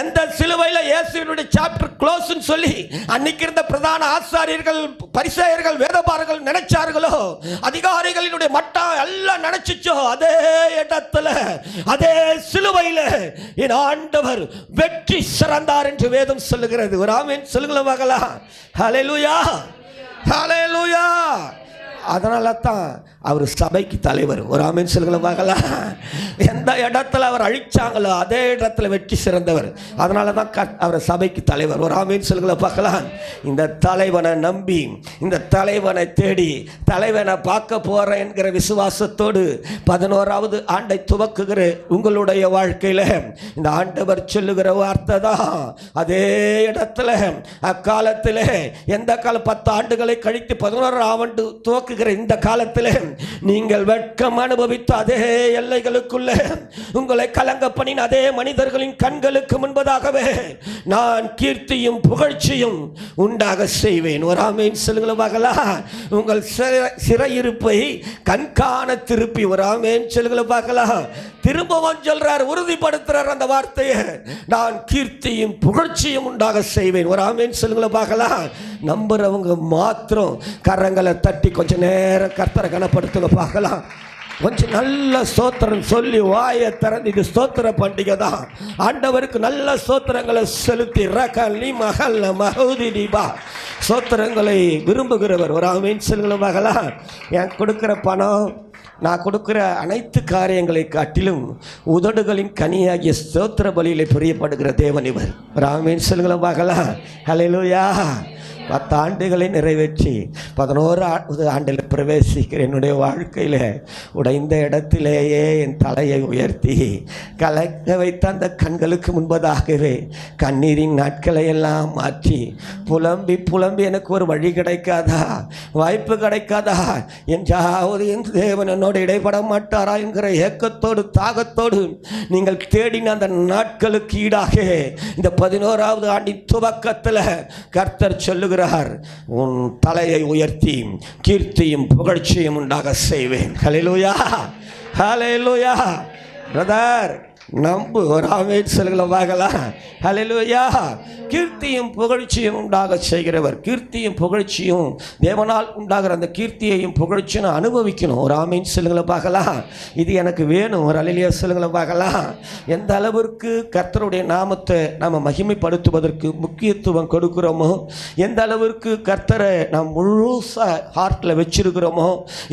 எந்த சிலுவையில் இயேசுவினுடைய சாப்டர் க்ளோஸ்ன்னு சொல்லி அன்னைக்கு இருந்த பிரதான ஆசாரியர்கள், பரிசேயர்கள், வேதபாரர்கள் நினைச்சார்களோ, அதிகாரிகளினுடைய மட்டம் எல்லாம் நினைச்சிச்சோ, அதே இடத்துல அதே சிலுவையில் என் ஆண்டவர் வெற்றி சிறந்தார் என்று வேதம் சொல்லுகிறது. ஒரு ஆமென் சொல்லுங்கள பார்க்கலாம். ஹல்லேலூயா, ஹல்லேலூயா. அதனால தான் அவர் சபைக்கு தலைவர். ஒரு ஆமென் சொல்லுங்கள பார்க்கலாம். எந்த இடத்துல அவர் அழிச்சாங்களோ அதே இடத்துல வெற்றி சிறந்தவர். அதனால தான் அவர் சபைக்கு தலைவர். ஒரு ஆமென் சொல்லுங்கள பார்க்கலாம். இந்த தலைவனை நம்பி, இந்த தலைவனை தேடி, தலைவனை பார்க்க போகிறேன் என்கிற விசுவாசத்தோடு 11வது ஆண்டை துவக்குகிற உங்களுடைய வாழ்க்கையில் இந்த ஆண்டவர் சொல்லுகிற வார்த்தை தான் அதே இடத்துல அக்காலத்தில், எந்த காலம் 10 ஆண்டுகளை கழித்து 11ஆம் ஆண்டு துவக்குகிற இந்த காலத்தில் நீங்கள் வெட்கம் அனுபவித்த அதே எல்லைகளுக்குள்ள உங்களை கலங்க பண்ணின அதே மனிதர்களின் கண்களுக்கு முன்பதாகவே நான் கீர்த்தியும் புகழ்ச்சியும் உண்டாக செய்வேன். ஒரு ஆமென் சொல்லுங்கள பார்க்கலாம். உங்கள் சிறையிருப்பை கண்காண திருப்பி, ஒரு ஆமென் சொல்லுங்கள பார்க்கலாம். திரும்பவும் சொல்றார், உறுதிப்படுத்துறார் அந்த வார்த்தையை, நான் கீர்த்தியும் புகழ்ச்சியும் உண்டாக செய்வேன். ஒரு ஆமென் சொல்லுங்கள பார்க்கலாம். நம்புறவங்க மாத்திரம் கரங்களை தட்டி கொஞ்ச நேரம் கர்த்தரை கனப்படுத்துங்க பார்க்கலாம். கொஞ்சம் நல்ல ஸ்தோத்திரம் சொல்லி வாயை திறந்து, இது ஸ்தோத்திர பண்டிகை தான், ஆண்டவருக்கு நல்ல ஸ்தோத்திரங்களை செலுத்தி ரகலி மகள் மகூதிபா ஸ்தோத்திரங்களை விரும்புகிறவர். ஒரு ஆமென் சொல்லுங்கள பார்க்கலாம். என் கொடுக்குற பணம், நான் கொடுக்குற அனைத்து காரியங்களை காட்டிலும் உதடுகளின் கனியாகிய ஸ்தோத்திர பலியிலே பிரியப்படுகிற தேவன் இவர். ஒரு ஆமென் சொல்லுங்கள பார்க்கலாம். ஹல்லேலூயா. 10 ஆண்டுகளை நிறைவேற்றி 11வது ஆண்டில் பிரவேசிக்கிற என்னுடைய வாழ்க்கையில் உடைந்த இடத்திலேயே என் தலையை உயர்த்தி கலக்க வைத்த அந்த கண்களுக்கு முன்பதாகவே கண்ணீரின் நாட்களை எல்லாம் மாற்றி புலம்பி எனக்கு ஒரு வழி கிடைக்காதா, வாய்ப்பு கிடைக்காதா, என்றாவது என் தேவன் என்னோடு இடைப்பட மாட்டாரா என்கிற ஏக்கத்தோடு தாகத்தோடு நீங்கள் தேடின அந்த நாட்களுக்கு ஈடாக இந்த 11வது ஆண்டின் துவக்கத்தில் கர்த்தர் சொல்லுகிறார், உன் தலையை உயர்த்தி கீர்த்தியும் புகழ்ச்சியும் உண்டாக செய்வேன். ஹல்லேலூயா, ஹல்லேலூயா. பிரதர் நம்பு. ஒரு ஆமென் சொல்லுங்கள பார்க்கலாம். ஹல்லேலூயா. கீர்த்தி கீர்த்தியும் புகழ்ச்சியும் உண்டாக செய்கிறவர். கீர்த்தியும் புகழ்ச்சியும் தேவனால் உண்டாகிற அந்த கீர்த்தியையும் புகழ்ச்சியும் அனுபவிக்கணும். ஒரு ஆமீன் சொல்லுங்களை பார்க்கலாம். இது எனக்கு வேணும். ஒரு அல்லேலூயா சொல்லுங்களை பார்க்கலாம். எந்த அளவிற்கு கர்த்தருடைய நாமத்தை நாம் மகிமைப்படுத்துவதற்கு முக்கியத்துவம் கொடுக்கிறோமோ, எந்த அளவிற்கு கர்த்தரை நாம் முழுசாக ஹார்ட்டில் வச்சிருக்கிறோமோ,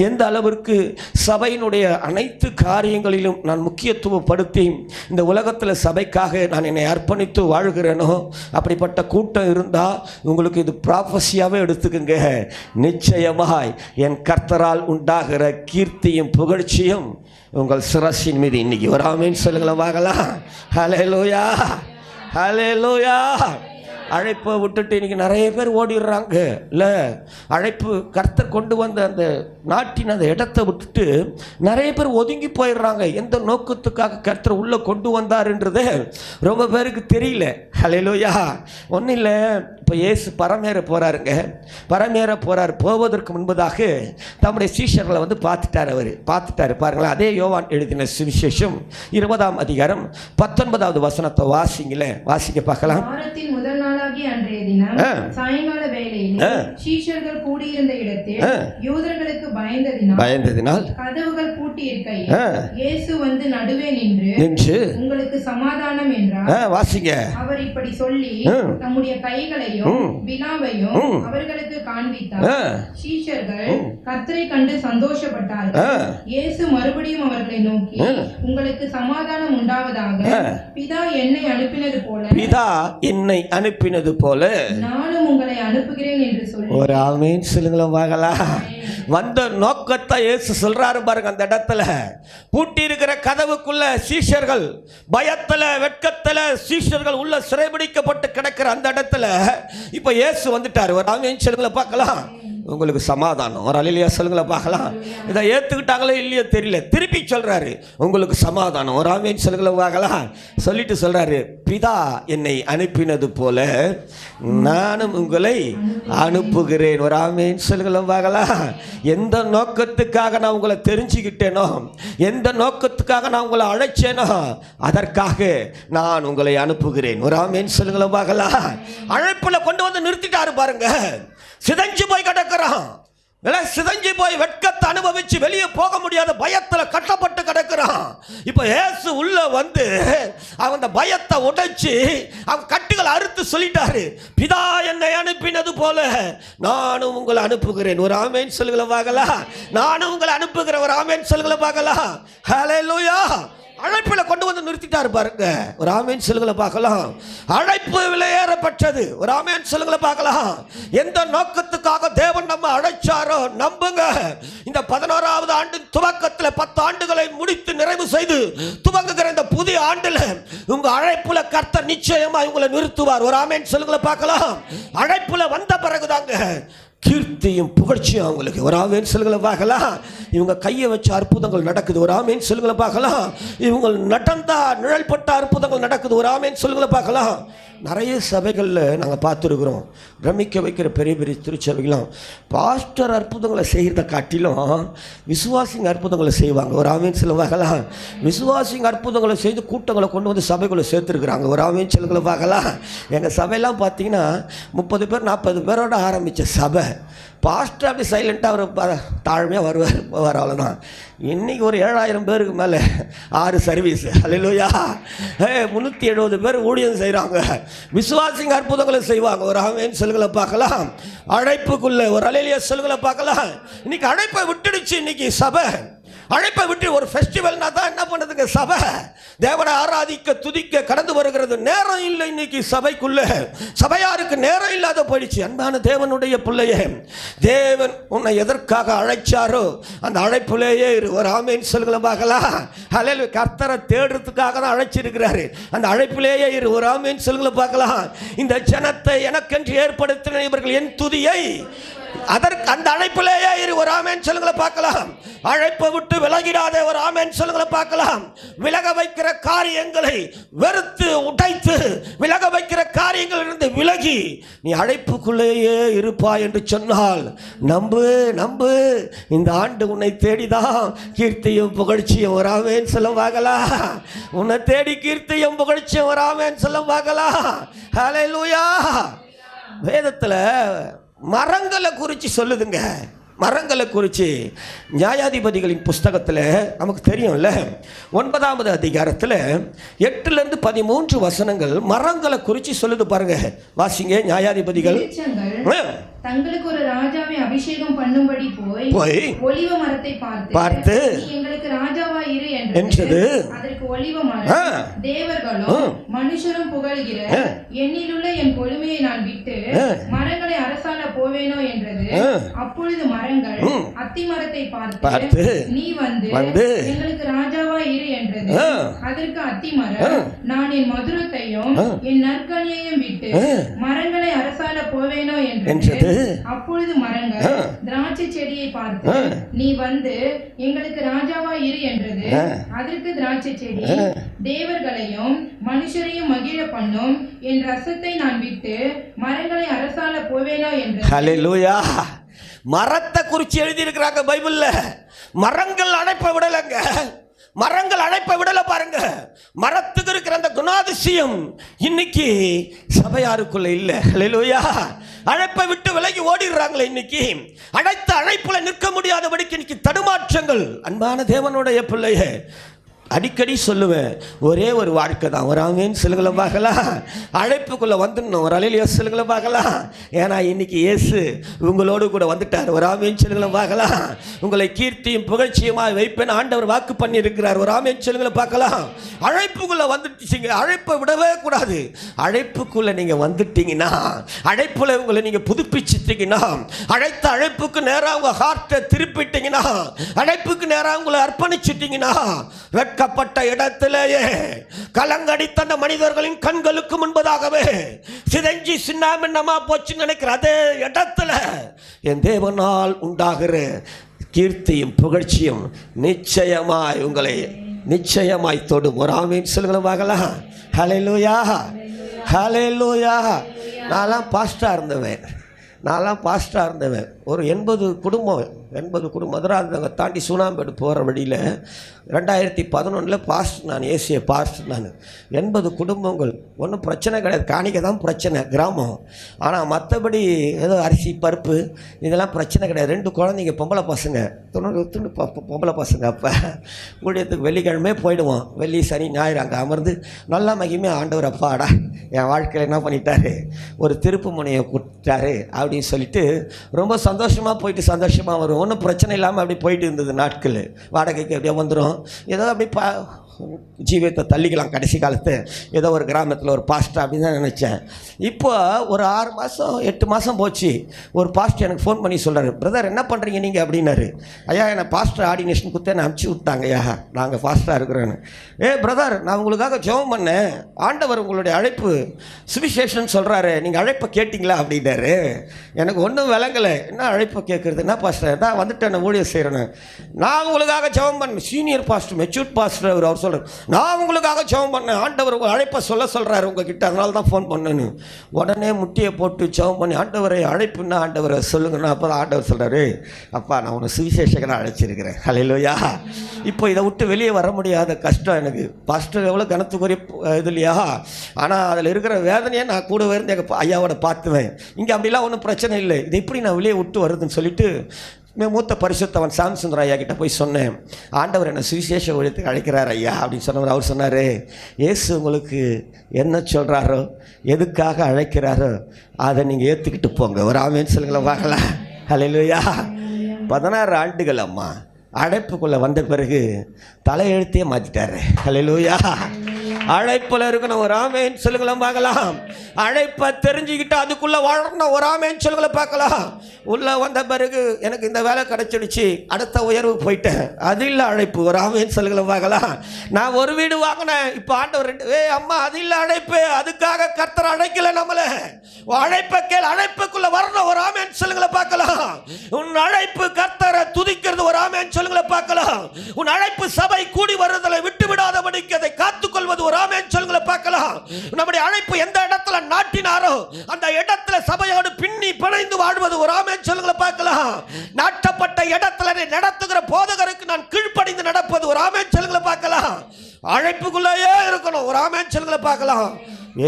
எந்த அளவிற்கு சபையினுடைய அனைத்து காரியங்களிலும் நான் முக்கியத்துவப்படுத்தி இந்த உலகத்தில் சபைக்காக நான் என்னை அர்ப்பணித்து வாழ்கிறேனோ, அப்படிப்பட்ட கூட்டம் இருந்தால் உங்களுக்கு இது ப்ராஃபஸியாகவே எடுத்துக்குங்க. நிச்சயமாய் என் கர்த்தரால் உண்டாகிற கீர்த்தியும் புகழ்ச்சியும் உங்கள் சிரசின் மீது இன்னைக்கு ஒரு ஆமீன் சொல்லுங்களேன் பார்க்கலாம். ஹல்லேலூயா, ஹல்லேலூயா. அழைப்பை விட்டுட்டு இன்றைக்கி நிறைய பேர் ஓடிடுறாங்க. இல்லை, அழைப்பு கர்த்தர் கொண்டு வந்த அந்த நாட்டின் அந்த இடத்தை விட்டுட்டு நிறைய பேர் ஒதுங்கி போயிடுறாங்க. எந்த நோக்கத்துக்காக கர்த்தர் உள்ளே கொண்டு வந்தாருன்றது ரொம்ப பேருக்கு தெரியல. ஹல்லேலூயா. ஒன்றும் இல்லை, இப்போ இயேசு பரமேற போகிறாருங்க. பரமேற போகிறார். போவதற்கு முன்பதாக தம்முடைய சீஷர்களை பார்த்துட்டார். அவர் பார்த்துட்டார். பாருங்களேன், அதே யோவான் எழுதின சுவிசேஷம் 20ஆம் அதிகாரம் 19வது வசனத்தை வாசிங்களேன். வாசிக்க பார்க்கலாம். முதல் நாளாகிய அன்றைய தினம் சாயங்கால வேளையிலே சீஷர்கள் கூடியிருந்த இடத்தில் யூதர்களுக்கு பயந்ததினால் கதவுகள் பூட்டி இருக்கையில் இயேசு வந்து நடுவே நின்று உங்களுக்கு சமாதானம் என்றார். வாசிங்க. அவர் இப்படி சொல்லி தம்முடைய கைகளையும் விலாவையும் அவர்களுக்கு காண்பித்தார். சீஷர்கள் கர்த்தரை கண்டு சந்தோஷப்பட்டார்கள். இயேசு மறுபடியும் அவர்களை நோக்கி, உங்களுக்கு சமாதானம் உண்டாவதாக. பிதா என்னை அனுப்பினது போல நானும் உங்களை அனுப்புகிறேன் என்று சொல்லி ஒரு ஆமீன் சொல்லுங்களேன் பார்க்கலாம். வந்த நோக்கத்தை இயேசு சொல்றாரு பாருங்க. அந்த இடத்துல பூட்டி இருக்கிற கதவுக்குள்ள சீஷர்கள் பயத்துல வெட்கத்துல சீஷர்கள் உள்ள சிறைபிடிக்கப்பட்டு கிடக்கிற அந்த இடத்துல இப்ப இயேசு வந்துட்டாரு. ஒரு ஆமீன் சொல்லுங்களேன் பார்க்கலாம். உங்களுக்கு சமாதானம். ஒரு அல்லேலூயா சொல்லுங்களேன் பார்க்கலாம். இதை ஏற்றுக்கிட்டாங்களோ இல்லையோ தெரியல, திருப்பி சொல்கிறாரு உங்களுக்கு சமாதானம். ஒரு ஆமீன் சொல்லுங்களேன் பார்க்கலாம். சொல்லிட்டு சொல்கிறாரு, பிதா என்னை அனுப்பினது போல நானும் உங்களை அனுப்புகிறேன். ஒரு ஆமீன் சொல்லுங்களேன் பார்க்கலாம். எந்த நோக்கத்துக்காக நான் உங்களை தெரிஞ்சுக்கிட்டேனோ, எந்த நோக்கத்துக்காக நான் உங்களை அழைச்சேனோ, அதற்காக நான் உங்களை அனுப்புகிறேன். ஒரு ஆமீன் சொல்லுங்களேன் பார்க்கலாம். அழைப்பில் கொண்டு வந்து நிறுத்திட்டாரு பாருங்க. சிதைஞ்சு போய் கிடக்கிறான். சிதைஞ்சு போய் வெட்கத்தை அனுபவிச்சு வெளியே போக முடியாத பயத்துல கட்டப்பட்டு கிடக்கிறான். இப்ப இயேசு உள்ள வந்து அவன் பயத்தை உடைச்சு அவன் கட்டுகளை அறுத்து சொல்லிட்டாரு, பிதா என்னை அனுப்பினது போல நானும் உங்களை அனுப்புகிறேன். ஒரு ஆமேன் சொல்லுங்கள பார்க்கலாம். நானும் உங்களை அனுப்புகிறேன். ஒரு ஆமேன் சொல்லுங்கள பார்க்கலாம். ஹல்லேலூயா. அழைப்புல கொண்டு வந்து நிறுத்திட்டாரு பாருங்க. ஒரு ஆமீன் சொல்லுங்கள பார்க்கலாம். அழைப்பு விலையேறப்பட்டது. ஒரு ஆமீன் சொல்லுங்கள பார்க்கலாம். எந்த நோக்கத்துக்காக தேவன் நம்ம அழைச்சாரோ நம்புங்க. இந்த 11வது ஆண்டின் துவக்கத்தில் 10 ஆண்டுகளை முடித்து நிறைவு செய்து துவங்குகிற இந்த புதிய ஆண்டுல உங்க அழைப்புல கர்த்தர் நிச்சயமா உங்களை நிறுத்துவார். ஒரு ஆமீன் சொல்லுங்கள பார்க்கலாம். அழைப்புல வந்த பிறகுதாங்க கீர்த்தியும் புகழ்ச்சியும் அவங்களுக்கு. ஒரு ஆமீன் சொல்லுங்கள பார்க்கலாம். இவங்க கையை வச்ச அற்புதங்கள் நடக்குது. ஒரு ஆமீன் சொல்லுங்கள பார்க்கலாம். இவங்க நடந்தா நிழல்பட்ட அற்புதங்கள் நடக்குது. ஒரு ஆமீன் சொல்லுங்கள பார்க்கலாம். நிறைய சபைகளில் நாங்கள் பார்த்துருக்குறோம். பிரமிக்க வைக்கிற பெரிய பெரிய திருச்சபைகளும் பாஸ்டர் அற்புதங்களை செய்கிறத காட்டிலும் விசுவாசிங்க அற்புதங்களை செய்வாங்க. ஒரு ஆமீன் சொல்லுவாங்கலாம். விசுவாசிங்க அற்புதங்களை செய்து கூட்டங்களை கொண்டு வந்து சபைக்குள்ளே சேர்த்துருக்குறாங்க. ஒரு ஆமீன் சொல்லுங்களை பார்க்கலாம். எங்கள் சபையெல்லாம் பார்த்தீங்கன்னா 30 பேர் 40 பேரோட ஆரம்பித்த சபை. பாஸ்டர் அப்படி சைலண்ட்டாக அவர் தாழ்மையாக வருவார் போவார், அவ்வளோதான். இன்றைக்கி ஒரு 7000 பேருக்கு மேலே 6 சர்வீஸ். ஹல்லேலூயா. 370 பேர் ஊழியம் செய்கிறாங்க. விசுவாசிங்க அற்புதங்களை செய்வாங்க. ஒரு ஆமீன் சொல்லுங்களை பார்க்கலாம். அழைப்புக்குள்ளே ஒரு அல்லேலூயா சொல்லுங்களை பார்க்கலாம். இன்னைக்கு அழைப்பை விட்டுடுச்சு. இன்னைக்கு சபை அழைப்பை விட்டு ஒரு ஃபெஸ்டிவல்னா தான் என்ன பண்ணுதுங்க சபை. தேவனை ஆராதிக்க துதிக்க கடந்து வருகிறது. நேரம் இல்லை இன்னைக்கு சபைக்குள்ள. சபையாருக்கு நேரம் இல்லாத போயிடுச்சு. அன்பான தேவனுடைய பிள்ளையே, தேவன் உன்னை எதற்காக அழைச்சாரோ அந்த அழைப்புலேயே இரு. ஒரு ஆமீன் சொல்லுங்கள பார்க்கலாம். ஹல்லேலூயா. கர்த்தரை தேடுறதுக்காக தான் அழைச்சிருக்கிறாரு. அந்த அழைப்பிலேயே இரு. ஒரு ஆமீன் சொல்லுங்கள பார்க்கலாம். இந்த ஜனத்தை எனக்கென்று ஏற்படுத்தின இவர்கள் என் துதியை அதற்கு அந்த அழைப்பிலேயே இரு. ஒரு ஆமென் சொல்லுங்களை பார்க்கலாம். அழைப்பை விட்டு விலகிடாத ஒரு ஆமென் சொல்லுங்களை பார்க்கலாம். விலக வைக்கிற காரியங்களை வெறுத்து உடைத்து விலக வைக்கிற காரியங்களிலிருந்து விலகி நீ அழைப்புக்குள்ளேயே இருப்பா என்று சொன்னால் நம்பு நம்பு, இந்த ஆண்டு உன்னை தேடிதான் கீர்த்தியும் புகழ்ச்சியும் ஒரு ஆமென் சொல்ல பார்க்கலாம். உன்னை தேடி கீர்த்தியும் புகழ்ச்சியும் ஒரு ஆமென் சொல்ல பார்க்கலாம். ஹல்லேலூயா. வேதத்தில் மரங்களை குறித்து சொல்லுதுங்க. மரங்களை குறித்து நியாயாதிபதிகளின் புஸ்தகத்தில் நமக்கு தெரியும்ல, 9ஆவது அதிகாரத்தில் 8லேருந்து 13 வசனங்கள் மரங்களை குறித்து சொல்லுது பாருங்க. வாசிங்க. நியாயாதிபதிகள் தங்களுக்கு ஒரு ராஜாவை அபிஷேகம் பண்ணும்படி போய் ஒலிவ மரத்தை பார்த்து நீ எங்களுக்கு ராஜாவா இரு என்றது. அதற்கு ஒலிவ மரம், தேவர்களும் மனுஷரும் புகழ்கிற என்னிலுள்ள என் கொழுமையை நான் விட்டு மரங்களை அரசாள போவேனோ என்றது. அப்பொழுது மரங்கள் அத்தி மரத்தை பார்த்து நீ வந்து எங்களுக்கு ராஜாவா இரு என்றது. அதற்கு அத்தி மரம், நான் என் மதுரத்தையும் என் நற்கனியையும் விட்டு மரங்களை அரசாள போவேனோ என்றது. அப்பொழுது மரங்கள் திராட்சை செடியை பார்த்து நீ வந்து எங்களுக்கு ராஜாவா இரு என்றது. அதற்கு திராட்சை செடி, தேவர்களையும் மனுஷரையும் மகிழ பண்ணும் என் ரசத்தை நான் விட்டு மரங்களை அரசாள போவேனோ என்றது. ஹல்லேலூயா. மரத்தை குறித்து எழுதி இருக்கிறாங்க பைபிள்ல. மரங்கள் அழைப்பை விடலைங்க. மரங்கள் அழைப்பை விடல பாருங்க. மரத்துக்கு இருக்கிற அந்த குணாதிசயம் இன்னைக்கு சபையாருக்குள்ள இல்ல. ஹல்லேலூயா. அழைப்பை விட்டு விலகி ஓடிடுறாங்களே இன்னைக்கு. அழைத்த அழைப்புல நிற்க முடியாதபடிக்கு இன்னைக்கு தடுமாற்றங்கள். அன்பான தேவனுடைய பிள்ளையே, அடிக்கடி சொல்லுவேன், ஒரே ஒரு வாழ்க்கை தான். ஒரு ஆமென் சொல்லுங்களை பார்க்கலாம். அழைப்புக்குள்ளே வந்துடணும். ஒரு அலையில சொல்லுங்களை பார்க்கலாம். ஏன்னா இன்னைக்கு இயேசு உங்களோடு கூட வந்துட்டார். ஒரு ஆமென் சொல்லுங்களை பார்க்கலாம். உங்களை கீர்த்தியும் புகழ்ச்சியுமாய் வைப்பேன் ஆண்டவர் வாக்கு பண்ணி இருக்கிறார். ஒரு ஆமென் சொல்லுங்களை பார்க்கலாம். அழைப்புக்குள்ளே வந்துட்டீங்க. அழைப்பை விடவே கூடாது. அழைப்புக்குள்ளே நீங்கள் வந்துட்டீங்கன்னா, அழைப்புல உங்களை நீங்கள் புதுப்பிச்சிட்டீங்கன்னா, அழைத்த அழைப்புக்கு நேராக உங்கள் ஹார்ட்டை திருப்பிட்டீங்கன்னா, அழைப்புக்கு நேராக உங்களை அர்ப்பணிச்சிட்டீங்கன்னா, வெட்கப்பட்ட இடத்திலேயே கலங்கடித்த அந்த மனிதர்களின் கண்களுக்கு முன்பதாகவே சிதைஞ்சி சின்னாமின்னமா போச்சு நினைக்கிற அதே இடத்துல என் தேவனால் உண்டாகிற கீர்த்தியும் புகழ்ச்சியும் நிச்சயமாய் உங்களை நிச்சயமாய் தொடும். ஒரு ஆமென் சொல்லுங்களேன் பார்க்கலாம். ஹல்லேலூயா. ஹல்லேலூயா. நான்லாம் பாஸ்டா இருந்தவன். ஒரு 80 குடும்பம் மதுராந்தகத்தை தாண்டி சூனாம்பேடு போகிற வழியில் 2011 பாஸ்டர் நான், ஏசிய பாஸ்டர் நான். 80 குடும்பங்கள். ஒன்றும் பிரச்சனை கிடையாது. காணிக்க தான் பிரச்சனை, கிராமம். ஆனால் மற்றபடி ஏதோ அரிசி பருப்பு இதெல்லாம் பிரச்சனை கிடையாது. 2 குழந்தைங்க பொம்பளை பசங்க, 90 பொம்பளை பசங்க. அப்போ ஊழியத்துக்கு வெள்ளிக்கிழமை போயிடுவோம். வெள்ளி சனி ஞாயிறு அங்கே அமர்ந்து நல்லா மகிமே ஆண்டவர் அப்பாடா என் வாழ்க்கையில் என்ன பண்ணிட்டாரு, ஒரு திருப்பு முனையை கொடுத்தாரு அப்படின்னு சொல்லிட்டு ரொம்ப சந்தோஷமாக போயிட்டு சந்தோஷமாக வரும். ஒன்றும் பிரச்சனை இல்லாமல் அப்படி போயிட்டு இருந்தது நாட்கள். வாடகைக்கு அப்படியே வந்துடும். ஏதோ அப்படி ஜீவியத்தை தள்ளிக்கலாம். கடைசி காலத்து ஏதோ ஒரு கிராமத்தில் ஒரு பாஸ்டர் அப்படின்னு தான் நினச்சேன். இப்போ ஒரு 6 மாதம் 8 மாதம் போச்சு. ஒரு பாஸ்டர் எனக்கு ஃபோன் பண்ணி சொல்கிறாரு, பிரதர் என்ன பண்ணுறீங்க நீங்கள் அப்படின்னாரு. ஐயா என்னை பாஸ்டர் ஆர்டினேஷன் கொடுத்து என்னை அனுப்பிச்சி விட்டாங்க. ஐயா நாங்கள் பாஸ்டராக இருக்கிறேன்னு. பிரதர் நான் உங்களுக்காக ஜெபம் பண்ணேன். ஆண்டவர் உங்களுடைய அழைப்பு சுவிசேஷன் சொல்கிறாரு, நீங்கள் அழைப்பை கேட்டிங்களா அப்படின்னாரு. எனக்கு ஒன்றும் விளங்கலை. என்ன அழைப்பை கேட்குறது, என்ன பாஸ்டர் தான் வந்துட்டேன் ஊழியர் செய்கிறேன்னு. நான் உங்களுக்காக ஜெபம் பண்ணேன். சீனியர் பாஸ்டர், மெச்சூர்ட் பாஸ்டர் அவர் சொல்கிறார், நான் உங்களுக்காக ஜெபம் பண்ணேன். ஆண்டவர் அழைப்பை சொல்கிறாரு உங்ககிட்ட, அதனால தான் ஃபோன் பண்ணேன்னு. உடனே முட்டியை போட்டு ஜெபம் பண்ணி, ஆண்டவரை அழைப்புன்னா ஆண்டவரை சொல்லுங்கன்னா. அப்போ தான் ஆண்டவர் சொல்கிறாரு, அப்பா நான் உன்னை சுவிசேஷகனை அழைச்சிருக்கிறேன். ஹல்லேலூயா. இப்போ இதை விட்டு வெளியே வர முடியாத கஷ்டம் எனக்கு. பாஸ்டர் எவ்வளோ கனத்துக்குரிய இது இல்லையா, ஆனால் அதில் இருக்கிற வேதனையை நான் கூட இருந்து எங்கள் ஐயாவோட பார்த்துவேன். இங்கே அப்படிலாம் ஒன்றும் பிரச்சனை இல்லை. இது எப்படி நான் வெளியே விட்டு வருதுன்னு சொல்லிட்டு மூத்த பரிசுத்தவன் சாம்சுந்தர் ஐயா கிட்ட போய் சொன்னேன், ஆண்டவர் என்னை சுவிசேஷ ஊழியத்துக்கு அழைக்கிறார் ஐயா அப்படின்னு சொன்னவர். அவர் சொன்னார், இயேசு உங்களுக்கு என்ன சொல்கிறாரோ, எதுக்காக அழைக்கிறாரோ அதை நீங்கள் ஏற்றுக்கிட்டு போங்க. ஒரு ஆமென் சொல்லுங்களேன் பார்க்கலாம். ஹல்லேலூயா. 16 ஆண்டுகள் அம்மா அழைப்புக்குள்ளே வந்த பிறகு தலையெழுத்தையே மாற்றிட்டாரு. ஹல்லேலூயா. அழைப்புல இருக்கணும். ஒரு ஆமேன் சொல்லுங்கள பார்க்கலாம். அழைப்பை தெரிஞ்சுக்கிட்டு அதுக்குள்ள வாழணும். ஒரு ஆமேன் சொல்லுங்கள பார்க்கலாம். உள்ள வந்த பிறகு எனக்கு இந்த வேலை கிடைச்சிடுச்சு, அடுத்த உயர்வு போயிட்டேன், அது இல்லை அழைப்பு. ஒரு ஆமேன் சொல்லுங்கள பார்க்கலாம். நான் ஒரு வீடு வாங்கினேன், இப்போ ஆண்டவர் அம்மா அது இல்லை அழைப்பு. அதுக்காக கர்த்தர் அழைக்கல நம்மள. அழைப்பை கேள், அழைப்புக்குள்ள வரணும். ஒரு ஆமேன் சொல்லுங்கள பார்க்கலாம். உன் அழைப்பு கர்த்தரை துதிக்கிறது. ஒரு ஆமேன் சொல்லுங்கள பார்க்கலாம். உன் அழைப்பு சபை கூடி வருவதில் விட்டு விடாதபடிக்கு அதை காத்துக்கொள்வது. ஒரு ஆமேன் சொல்லுங்கள பார்க்கலாம். நம்முடைய அழைப்பு எந்த இடத்துல நாட்டினாரோ அந்த இடத்துல சபையோடு பின்னி பிணைந்து வாழ்வது. ஒரு ஆமேன் சொல்லுங்கள பார்க்கலாம். நாட்டப்பட்ட இடத்துல நடத்துகிற போதகருக்கு நான் கீழ்ப்படிந்து நடப்பது. ஒரு ஆமேன் சொல்லுங்கள பார்க்கலாம். அழைப்புக்குள்ளேயே இருக்கணும். ஒரு ஆமேன் சொல்லுங்கள பார்க்கலாம்.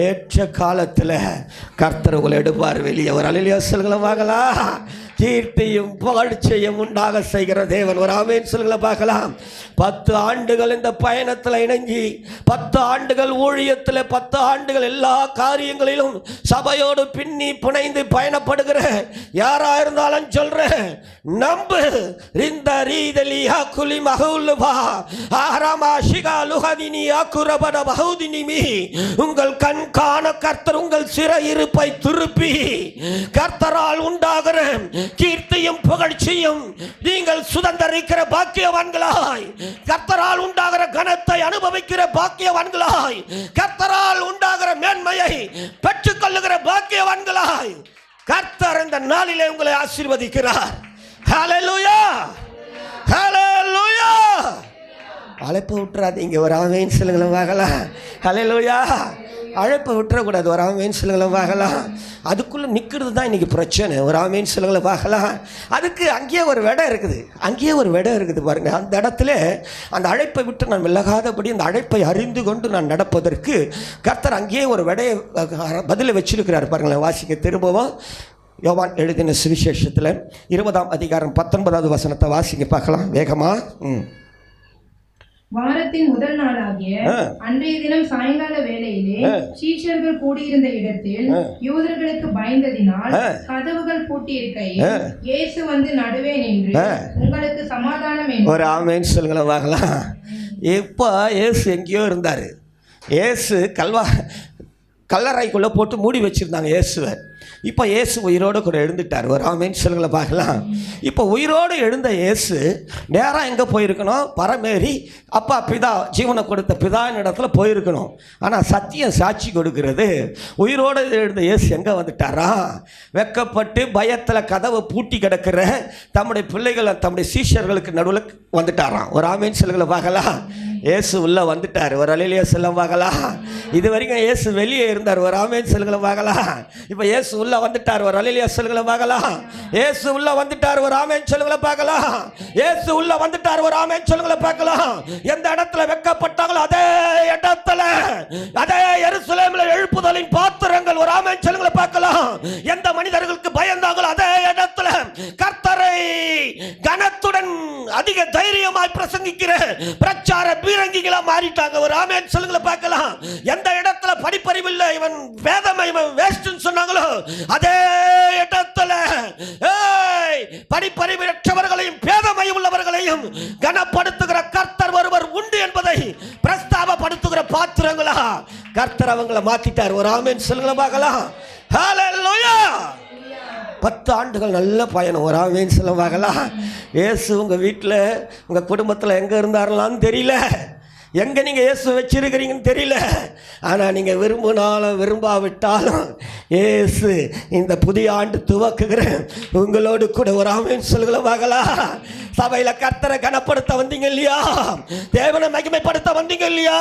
ஏற்ற காலத்தில் கர்த்தர் உங்களை எடுப்பார் வெளியே. ஒரு அல்லேலூயா சொல்லுங்கள பார்க்கலாம். கீர்த்தியும் புகழ்ச்சியும் உண்டாக செய்கிற தேவன். ஒரு ஆமேன் சொல்லுங்கள பார்க்கலாம். 10 ஆண்டுகள் இந்த பயணத்தில் இணைஞ்சி 10 ஆண்டுகள் ஊழியத்தில் 10 ஆண்டுகள் எல்லா காரியங்களிலும் சபையோடு பின்னி புனைந்து பயணப்படுகிற யாரா இருந்தாலும் சொல்றேன், நம்பு. இந்த ரீதலி ஹகுலி மஹுல்வா ஆராமா ஷிகா லுஹதினி அகுரபட பஹுதினிமி. உங்கள் கண் காண கர்த்தர் உங்கள் சிறையிருப்பை திருப்பி கர்த்தரால் உண்டாகிற கீர்த்தியும் புகழ்ச்சியும் நீங்கள் சுதந்தரிக்கிற பாக்கியவான்களாய், கர்த்தரால் உண்டாகிற கனத்தை அனுபவிக்கிற பாக்கியவான்களாய், கர்த்தரால் உண்டாகிற மேன்மையை பெற்றுக் கொள்ளுகிற பாக்கியவான்களாய் கர்த்தர் இந்த நாளிலே உங்களை ஆசீர்வதிக்கிறார். ஹல்லேலூயா, ஹல்லேலூயா. அழைப்பு விட்டுறாதீங்க. ஒரு ஆமேன் சொல்லுங்கள பார்க்கலாம். ஹல்லேலூயா. அழைப்பை விட்டுறக்கூடாது. ஒரு ஆமேன் சொல்லுங்கள பார்க்கலாம். அதுக்குள்ளே நிற்கிறது தான் இன்றைக்கி பிரச்சனை. ஒரு ஆமேன் சொல்லுங்கள பார்க்கலாம். அதுக்கு அங்கேயே ஒரு விடம் இருக்குது, அங்கேயே ஒரு விடம் இருக்குது பாருங்கள். அந்த இடத்துல அந்த அழைப்பை விட்டு நான் விலகாதபடி அந்த அழைப்பை அறிந்து கொண்டு நான் நடப்பதற்கு கர்த்தர் அங்கேயே ஒரு விடையை பதிலை வச்சிருக்கிறார் பாருங்களேன். வாசிக்க திரும்பவும் யோவான் எழுதின சுவிசேஷத்தில் 20ஆம் அதிகாரம் 19வது வசனத்தை வாசிக்க பார்க்கலாம் வேகமா. வாரத்தின் முதல் நாளாகிய அன்றைய தினம் சாயங்கால வேளையிலே சீஷர்கள் கூடியிருந்த இடத்தில் யூதர்களுக்கு பயந்ததினால் கதவுகள் பூட்டியிருக்கையில் இயேசு வந்து நடுவே நின்று, உங்களுக்கு சமாதானம் என்று. ஒரு ஆமென் சொல்லுங்கள பார்க்கலாம். இப்போ இயேசு எங்கேயோ இருந்தார். இயேசு கல்லறைக்குள்ளே போட்டு மூடி வச்சுருந்தாங்க இயேசுவை. இப்போ இயேசு உயிரோடு கூட எழுந்துட்டார். ஒரு ஆமென் சொல்லுங்கள பார்க்கலாம். இப்போ உயிரோடு எழுந்த இயேசு நேராக எங்கே போயிருக்கணும்? பரமேறி அப்பா பிதா ஜீவனை கொடுத்த பிதாவின் இடத்துல போயிருக்கணும். ஆனால் சத்தியம் சாட்சி கொடுக்கிறது, உயிரோடு எழுந்த இயேசு எங்கே வந்துட்டாரா? வெக்கப்பட்டு பயத்தில் கதவை பூட்டி கிடக்கிற தம்முடைய பிள்ளைகளை தம்முடைய சீஷர்களுக்கு நடுவில் வந்துட்டாராம். ஒரு ஆமென் சொல்லுங்கள பார்க்கலாம். இயேசு உள்ளே வந்துட்டார். ஒரு அல்லேலூயா சொல்ல பார்க்கலாம். இது வரைக்கும் இயேசு வெளியே இருந்தார். ஒரு ஆமென் சொல்லுங்கள பார்க்கலாம். இப்போ இயேசு உள்ள வந்துட்டார். ஒரு அல்லேலூயா சொல்லுங்கள பார்க்கலாம். இயேசு உள்ள வந்துட்டார். ஒரு ஆமென் சொல்லுங்கள பார்க்கலாம். இயேசு உள்ள வந்துட்டார். ஒரு ஆமென் சொல்லுங்கள பார்க்கலாம். எந்த இடத்துல வெக்கப்பட்டாங்களோ அதே இடத்துல அதே எருசலேமில் எழுப்புதலின் பாத்திரங்கள். ஒரு ஆமென் சொல்லுங்கள பார்க்கலாம். எந்த மனிதர்களுக்கு பயந்தாங்களோ அதே இடத்துல கர்த்தரை கனத்துடன் அதிக தைரியமாய் பிரசங்கிக்கிற பிரச்சார பீரங்கிகளா மாறிட்டாங்க. ஒரு ஆமென் சொல்லுங்கள பார்க்கலாம். எந்த இடத்துல படிப்பறிவில்லை, இவன் வேதமை, இவன் வேஸ்ட்னு சொன்னாங்களோ அதே இடத்துல படிப்பறிவற்றவர்களையும் பேதமை உள்ளவர்களையும் கனப்படுத்துகிற கர்த்தர் ஒருவர் உண்டு என்பதை பிரஸ்தாபப்படுத்துகிற பாத்திரங்களா கர்த்தர் அவங்களை மாத்திட்டார். ஒரு ஆமென் சொல்லுங்கள பார்க்கலாம். ஹல்லேலூயா. 10 ஆண்டுகள் நல்ல பயணம். ஒரு ஆமென் சொல்ல பார்க்கலாம். இயேசு உங்கள் வீட்டில் உங்கள் குடும்பத்தில் எங்கே இருந்தாருலான்னு தெரியல, எங்கே நீங்கள் இயேசு வச்சிருக்கிறீங்கன்னு தெரியல. ஆனால் நீங்கள் விரும்பினாலும் விரும்பாவிட்டாலும் இயேசு இந்த புதிய ஆண்டு துவக்குகிற உங்களோடு கூட. ஒரு ஆமென் சொல்லுங்கள பார்க்கலாம். சபையில் கர்த்தரை கனப்படுத்த வந்தீங்க இல்லையா? தேவனை மகிமைப்படுத்த வந்தீங்க இல்லையா?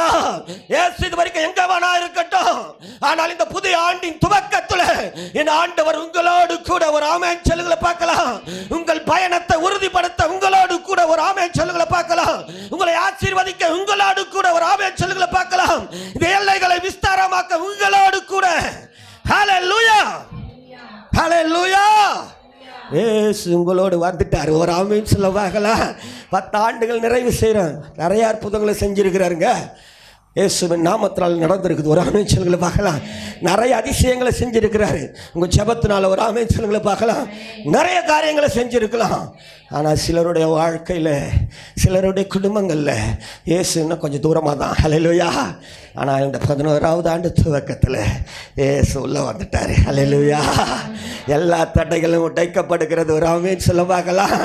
இயேசு இது வரைக்கும் எங்க வேணா இருக்கட்டும், ஆனால் இந்த புதிய ஆண்டின் துவக்கத்தில் என் ஆண்டவர் உங்களோடு கூட. ஒரு ஆமென் சொல்லுங்கள பார்க்கலாம். உங்கள் பயணத்தை உறுதிப்படுத்த உங்களோடு கூட. ஒரு ஆமென் சொல்லுங்கள பார்க்கலாம். உங்களை ஆசீர்வதிக்க உங்களோடு கூட. ஒரு ஆமென் சொல்லுங்கள பார்க்கலாம். இந்த எல்லைகளை விஸ்தாரமாக்க உங்களோடு கூட. ஹல்லேலூயா, ஹல்லேலூயா. இயேசு உங்களோடு வந்துட்டார். ஒரு ஆமென் சொல்ல பார்க்கலாம். 10 ஆண்டுகள் நிறைவு செய்கிறோம். நிறைய அற்புதங்களை செஞ்சிருக்கிறாருங்க. இயேசுவின் நாமத்தினால் நடந்திருக்குது. ஒரு ஆமென் சொல்லுங்களை பார்க்கலாம். நிறைய அதிசயங்களை செஞ்சுருக்கிறாரு. உங்கள் ஜெபத்தினால ஒரு ஆமென் சொல்லுங்களை பார்க்கலாம். நிறைய காரியங்களை செஞ்சுருக்கலாம். ஆனால் சிலருடைய வாழ்க்கையில், சிலருடைய குடும்பங்களில் இயேசு இன்னும் கொஞ்சம் தூரமாக தான். ஹல்லேலூயா. ஆனால் இந்த 11வது ஆண்டு துவக்கத்தில் இயேசு உள்ளே வந்துட்டார். ஹல்லேலூயா. எல்லா தடைகளும் உடைக்கப்படுகிறது. ஒரு ஆமென் சொல்ல பார்க்கலாம்.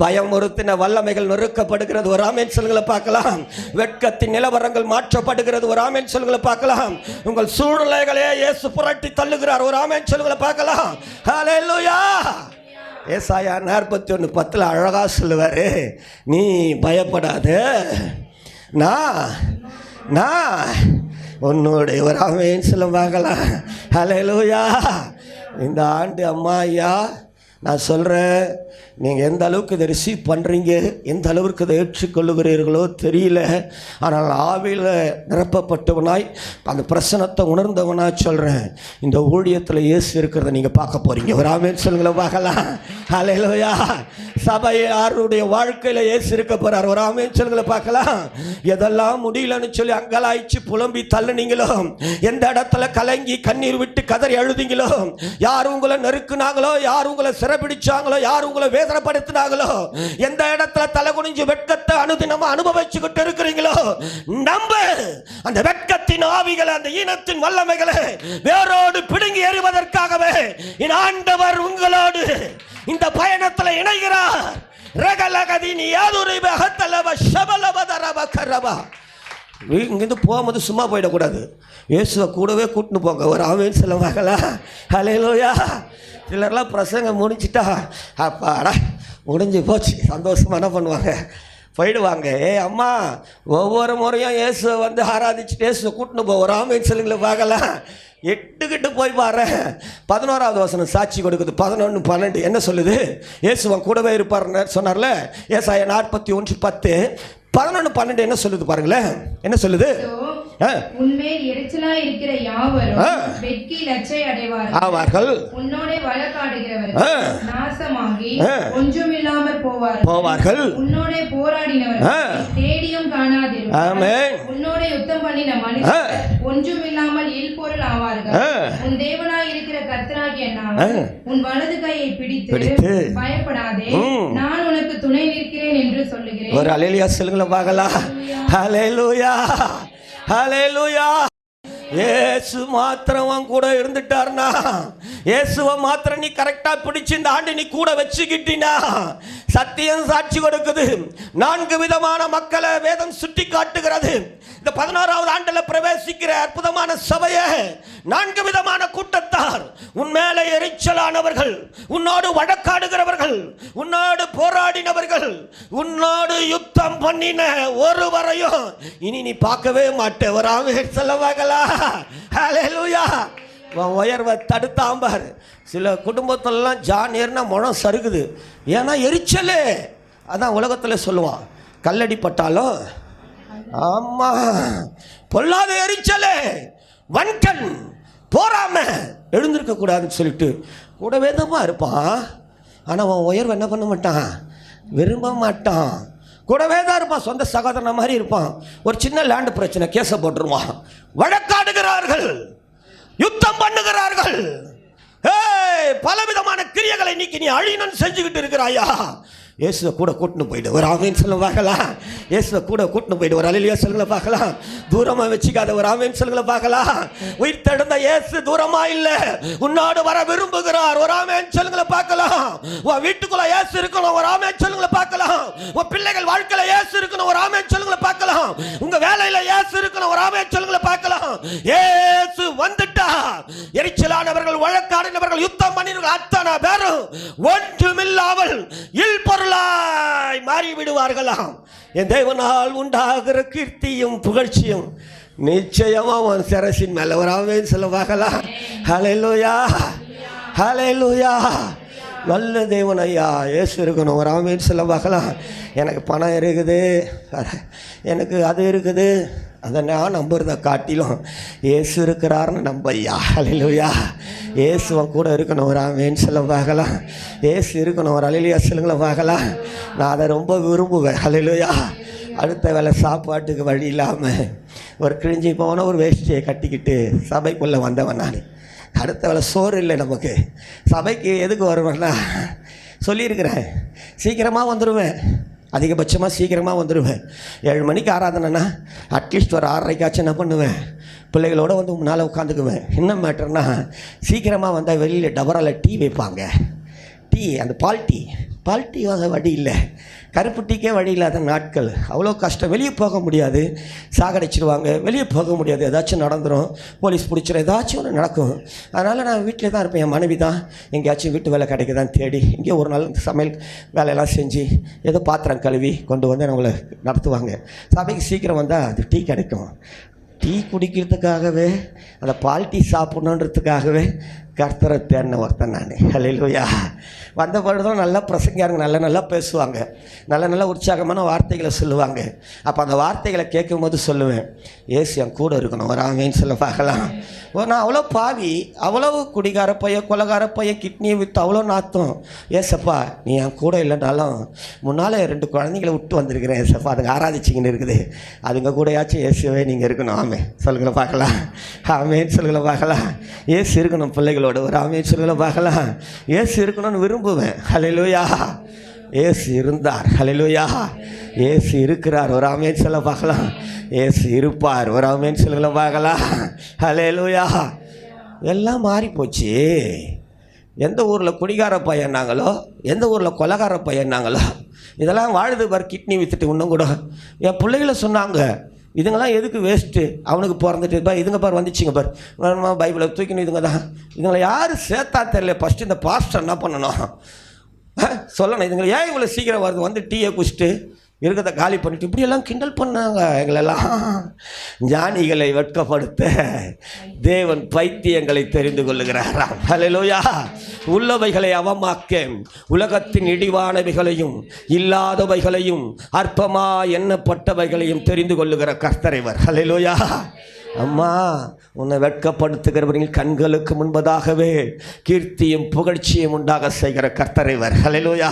பயமுறுத்தின வல்லமைகள் நொறுக்கப்படுகிறது. ஒரு ஆமென் சொல்லுங்களை பார்க்கலாம். வெட்கத்தின் நிலவரங்கள் மாற்றப்படுகிறது. ஒரு ஆமென் சொல்லுங்களை பார்க்கலாம். உங்கள் சூழ்நிலைகளே இயேசு புரட்டி தள்ளுகிறார். ஒரு ஆமென் சொல்லுங்களை பார்க்கலாம். ஹல்லேலூயா. ஏசாயா 41:10 அழகா சொல்லுவார், நீ பயப்படாத, நான் உன்னுடைய ஒரு ஆமென் சொல்ல பார்க்கலாம். ஹல்லேலூயா. இந்த ஆண்டு அம்மா ஐயா நான் சொல்கிறேன், நீங்கள் எந்த அளவுக்கு இதை ரிசீவ் பண்ணுறீங்க, எந்த அளவுக்கு இதை ஏற்றுக்கொள்ளுகிறீர்களோ தெரியல. ஆனால் ஆவியில் நிரப்பப்பட்டவனாய் அந்த பிரசனத்தை உணர்ந்தவனாக சொல்கிறேன், இந்த ஊழியத்தில் இயேசு இருக்கிறத நீங்கள் பார்க்க போகிறீங்க. ஒரு ஆமென் சொல்லுங்களை பார்க்கலாம். ஹல்லேலூயா. சபை யாருடைய வாழ்க்கையில் இயேசு இருக்க போகிறார். ஒரு ஆமென் சொல்லுங்களை பார்க்கலாம். எதெல்லாம் முடியலன்னு சொல்லி அங்கலாய்ச்சி புலம்பி தள்ளுனீங்களோ, எந்த இடத்துல கலங்கி கண்ணீர் விட்டு கதறி அழுதிங்களோ, யார் உங்களை நெருக்குனாங்களோ, யார் உங்களை சிறைபிடிச்சாங்களோ, யார் உங்களை வேதனைப்படுத்தினாங்களோ, எந்த இடத்துல தலை குனிஞ்சு வெட்கத்தை அனுதினமா அனுபவிச்சுக்கிட்டு இருக்கிறீங்களோ, நம்ப அந்த வெட்கத்தின் ஆவிகளை, அந்த ஈனத்தின் வல்லமைகளை வேரோடு பிடுங்கி எறிவதற்காகவே என் ஆண்டவர் உங்களோடு இந்த பயணத்தில் இணைகிறார். ரகலகதினி யாதுரிப ஹத்தலவ ஷபலவதரவ கரவா. இங்கிருந்து போகும்போது சும்மா போயிடக்கூடாது. இயேசுவை கூடவே கூட்டின்னு போங்க. ஒரு ஆமென் சொல்லுவாங்களா? ஹல்லேலூயா. சிலர்லாம் பிரசங்கம் முடிச்சிட்டா அப்பாடா முடிஞ்சு போச்சு சந்தோஷமாக என்ன பண்ணுவாங்க, போயிடுவாங்க. அம்மா ஒவ்வொரு முறையும் இயேசுவை வந்து ஆராதிச்சுட்டு இயேசுவை கூட்டின்னு போ. ஒரு ஆமென் சொல்லுங்களை பார்க்கலாம். எட்டுக்கிட்டு போய் பாரு. 11வது வசனம் சாட்சி கொடுக்குது. 11:12 என்ன சொல்லுது? இயேசுவன் கூடவே இருப்பார் சொன்னார்ல. ஏசாயா 41:10. 11:12 என்ன சொல்லுது பாருங்களேன். என்ன சொல்லுது? உன்மேல் எரிச்சலா இருக்கிற யாவரும் வெட்கி லச்சை அடைவார்கள். உன்னோட வழக்காடுகிறவர்கள் நாசமாகி ஒன்றுமில்லாமற் போவார்கள். உன்னோட போராடினவர்கள் தேடியும் காணாதிருப்பார்கள். ஆமென். உன்னோட யுத்தம் பண்ணின மனுஷர் ஒன்றுமில்லாமல் இல்பொருள் ஆவார்கள். உன் தேவனாய் இருக்கிற கர்த்தராகிய நான் உன் வலது கையை பிடித்து பயப்படாதே, நான் உனக்கு துணை நிற்கிறேன் என்று சொல்லுகிறேன். ஒரு அல்லேலூயா சொல்லுங்க பார்க்கலாம். ஹல்லேலூயா. ஹல்லேலூயா. இயேசு மாத்திரம் கூட இருந்துட்டார்னா, இயேசுவை மாத்திரம் நீ கரெக்டா பிடிச்சு இந்த ஆண்டு நீ கூட வச்சுக்கிட்டீனா, சத்தியம் சாட்சி கொடுக்குது. 4 விதமான மக்களை வேதம் சுட்டி காட்டுகிறது. இந்த 11வது ஆண்டில் பிரவேசிக்கிற அற்புதமான சபையை 4 விதமான கூட்டத்தார். உன் மேலே எரிச்சலானவர்கள், உன்னோடு வழக்காடுகிறவர்கள், உன்னோடு போராடினவர்கள், உன்னோடு யுத்தம் பண்ணின ஒருவரையும் இனி நீ பார்க்கவே மாட்டே. ஒரு ஆமென் சொல்லவாங்களா? ஹல்லேலூயா. உயர்வை தடுத்தாம்பார். சில குடும்பத்திலலாம் ஜான் ஏறினா முழம் சருகுது. ஏன்னா எரிச்சலே. அதான் உலகத்தில் சொல்லுவான், கல்லடி பட்டாலும் ஆமா பொல்லாத எரிச்சலே, வன்கண் போராம எழுந்திருக்க கூடாதுன்னு சொல்லிட்டு கூடவே தான் இருப்பான். ஆனால் அவன் உயர்வு என்ன பண்ண மாட்டான், விரும்ப மாட்டான். கூடவே தான் இருப்பான், சொந்த சகோதரன மாதிரி இருப்பான். ஒரு சின்ன லேண்டு பிரச்சனை கேஸை போட்டுருவான். வழக்காடுகிறார்கள், யுத்தம் பண்ணுகிறார்கள். பலவிதமான கிரியைகளை நீக்கி நீ அழியணும்னு செஞ்சுக்கிட்டு இருக்கிறாயா? இயேசுவை கூட கூட்டின்னு போயிடு. ஒரு ஆமென் சொல்ல பார்க்கலாம். இயேசுவை கூட கூட்டின்னு போயிடு. ஒரு அல்லேலூயா சொல்லுங்களை பார்க்கலாம். தூரமாக வச்சுக்காத. ஒரு ஆமென் சொல்லுங்களை பார்க்கலாம். உயிர் தெழுந்த இயேசு தூரமா இல்லை, உன்னோடு வர விரும்புகிறார். ஒரு ஆமென் சொல்லுங்களை பார்க்கலாம். உன் வீட்டுக்குள்ள இயேசு இருக்கணும். ஒரு ஆமென் சொல்லுங்களை பார்க்கலாம். உன் பிள்ளைகள் வாழ்க்கையில இயேசு இருக்கணும். ஒரு ஆமென் சொல்லுங்களை பார்க்கலாம். உங்க வேலையில இயேசு இருக்கணும். ஒரு ஆமென் சொல்லுங்களை பார்க்கலாம். இயேசு வந்துட்டா எரிச்சலானவர்கள், வழக்காடினவர்கள், யுத்தம் பண்ணினவர்கள் அத்தனை பேரும் ஒன்றுமில்லாமல் இல்பொருளாய் மாறி விடுவார்களாம். என் தேவனால் உண்டாகிற கீர்த்தியும் புகழ்ச்சியும் நிச்சயமா உன் சிரசின் மேல. ஒரு ஆமென் சொல்ல பார்க்கலாம். ஹல்லேலூயா. ஹல்லேலூயா. நல்ல தேவன் ஐயா இயேசு இருக்கணும். ஒரு ஆமென் சொல்ல பார்க்கலாம். எனக்கு பணம் இருக்குது, எனக்கு அது இருக்குது, அதை நான் நம்புறதை காட்டிலும் இயேசு இருக்கிறாருன்னு நம்ப ஐயா. ஹல்லேலூயா. இயேசுவன் கூட இருக்கணும். ஒரு ஆமென் சொல்ல பார்க்கலாம். இயேசு இருக்கணும். ஒரு அல்லேலூயா சொல்லுங்கள பார்க்கலாம். நான் அதை ரொம்ப விரும்புவேன். ஹல்லேலூயா. அடுத்த வேளை சாப்பாட்டுக்கு வழி இல்லாமல் ஒரு கிழிஞ்சி போன ஒரு வேஷ்டியை கட்டிக்கிட்டு சபைக்குள்ளே வந்தவன் நான். அடுத்த வேளை சோறு இல்லை நமக்கு. சபைக்கு எதுக்கு வருவேன்னா சொல்லியிருக்கிறேன், சீக்கிரமாக வந்துடுவேன், அதிகபட்சமாக சீக்கிரமாக வந்துடுவேன். 7 மணிக்கு ஆராதனைன்னா அட்லீஸ்ட் ஒரு 6:30 என்ன பண்ணுவேன், பிள்ளைகளோடு வந்து முன்னால் உட்காந்துக்குவேன். என்ன மேட்டர்னா, சீக்கிரமாக வந்தால் வெளியில் டபரால் டீ வைப்பாங்க. டீ, அந்த பால் டீ வாங்க வழி இல்லை, கருப்பு டீக்கே வழி இல்லாத நாட்கள். அவ்வளோ கஷ்டம். வெளியே போக முடியாது, சாகடிச்சிடுவாங்க. வெளியே போக முடியாது, ஏதாச்சும் நடந்துடும், போலீஸ் பிடிச்சிடும், ஏதாச்சும் ஒன்று நடக்கும். அதனால் நான் வீட்டில் தான் இருப்பேன். என் மனைவி தான் எங்கேயாச்சும் வீட்டு வேலை கிடைக்குதான்னு தேடி இங்கே ஒரு நாள் சமையல் வேலையெல்லாம் செஞ்சு ஏதோ பாத்திரம் கழுவி கொண்டு வந்து நம்மளை நடத்துவாங்க. சபைக்கு சீக்கிரம் வந்தால் அது டீ கிடைக்கும். டீ குடிக்கிறதுக்காகவே, அந்த பால் டீ சாப்பிட்ணுன்றதுக்காகவே கர்த்தரை தேடின ஒருத்தன் நான். ஹல்லேலூயா. வந்த பொழுதும் நல்லா பிரசங்கியாருங்க, நல்லா பேசுவாங்க, நல்ல உற்சாகமான வார்த்தைகளை சொல்லுவாங்க. அப்போ அந்த வார்த்தைகளை கேட்கும்போது சொல்லுவேன், ஏசு என் கூட இருக்கணும், ஒரு ஆமேன்னு சொல்ல பார்க்கலாம். நான் அவ்வளோ பாவி, அவ்வளவு குடிகார பையன், கொலகார பையன், கிட்னியை விற்று அவ்வளோ நாத்தம். ஏசப்பா நீ என் கூட இல்லைனாலும் முன்னால் 2 குழந்தைங்களை விட்டு வந்திருக்கிறேன் ஏசப்பா, அதுங்க ஆராதிச்சிங்கன்னு இருக்குது, அதுங்க கூடயாச்சும் இயேசுவே நீங்கள் இருக்கணும். ஆமே சொல்லுங்களை பார்க்கலாம். ஆமேன்னு சொல்லுங்களை பார்க்கலாம். ஏசு இருக்கணும் பிள்ளைகளோட, ஒரு ஆமேன்னு சொல்லுங்களை பார்க்கலாம். ஏசு இருக்கணும்னு விரும்புவேன். ஹல்லேலூயா. ஏசு இருந்தார். ஹல்லேலூயா. ஏசு இருக்கிறார். ஒரு ஆமேன்னு சொல்ல பார்க்கலாம். ஏசு இருப்பார். ஒரு ஆமேன்னு சொல்லுங்களை பார்க்கலாம். ஹல்லேலூயா. எல்லாம் மாறி போச்சு. எந்த ஊரில் குடிகார பையன்னாங்களோ, எந்த ஊரில் கொலகார பையன்னாங்களோ, இதெல்லாம் வாழுது பார் கிட்னி விற்றுட்டு. இன்னும் கூட என் பிள்ளைகளை சொன்னாங்க, இதுங்கெல்லாம் எதுக்கு வேஸ்ட்டு, அவனுக்கு பிறந்துட்டு பார் இதுங்க பார் வந்துச்சுங்க பார், பைபிளை தூக்கிணும், இதுங்களை யார் சேர்த்தா தெரியல. ஃபஸ்ட்டு இந்த பாஸ்டர் என்ன பண்ணணும் சொல்லணும், இதுங்களை ஏன் இவ்வளோ சீக்கிரம் வருது, வந்து டீயை குடிச்சிட்டு இருக்கிறத காலி பண்ணிட்டு இப்படியெல்லாம் கிண்டல் பண்ணாங்க எங்களெல்லாம். ஞானிகளை வெட்கப்படுத்த தேவன் பைத்தியங்களை தெரிந்து கொள்ளுகிறாராம். ஹல்லேலூயா. உள்ளவைகளை அவமாக்க உலகத்தின் இடிவானவைகளையும் இல்லாதவைகளையும் அற்பமா எண்ணப்பட்டவைகளையும் தெரிந்து கொள்ளுகிற கர்த்தரைவர். ஹல்லேலூயா. அம்மா உன்னை வெட்கப்படுத்துகிறவர்கள் கண்களுக்கு முன்பதாகவே கீர்த்தியும் புகழ்ச்சியும் உண்டாக செய்கிற கர்த்தரைவர். ஹல்லேலூயா.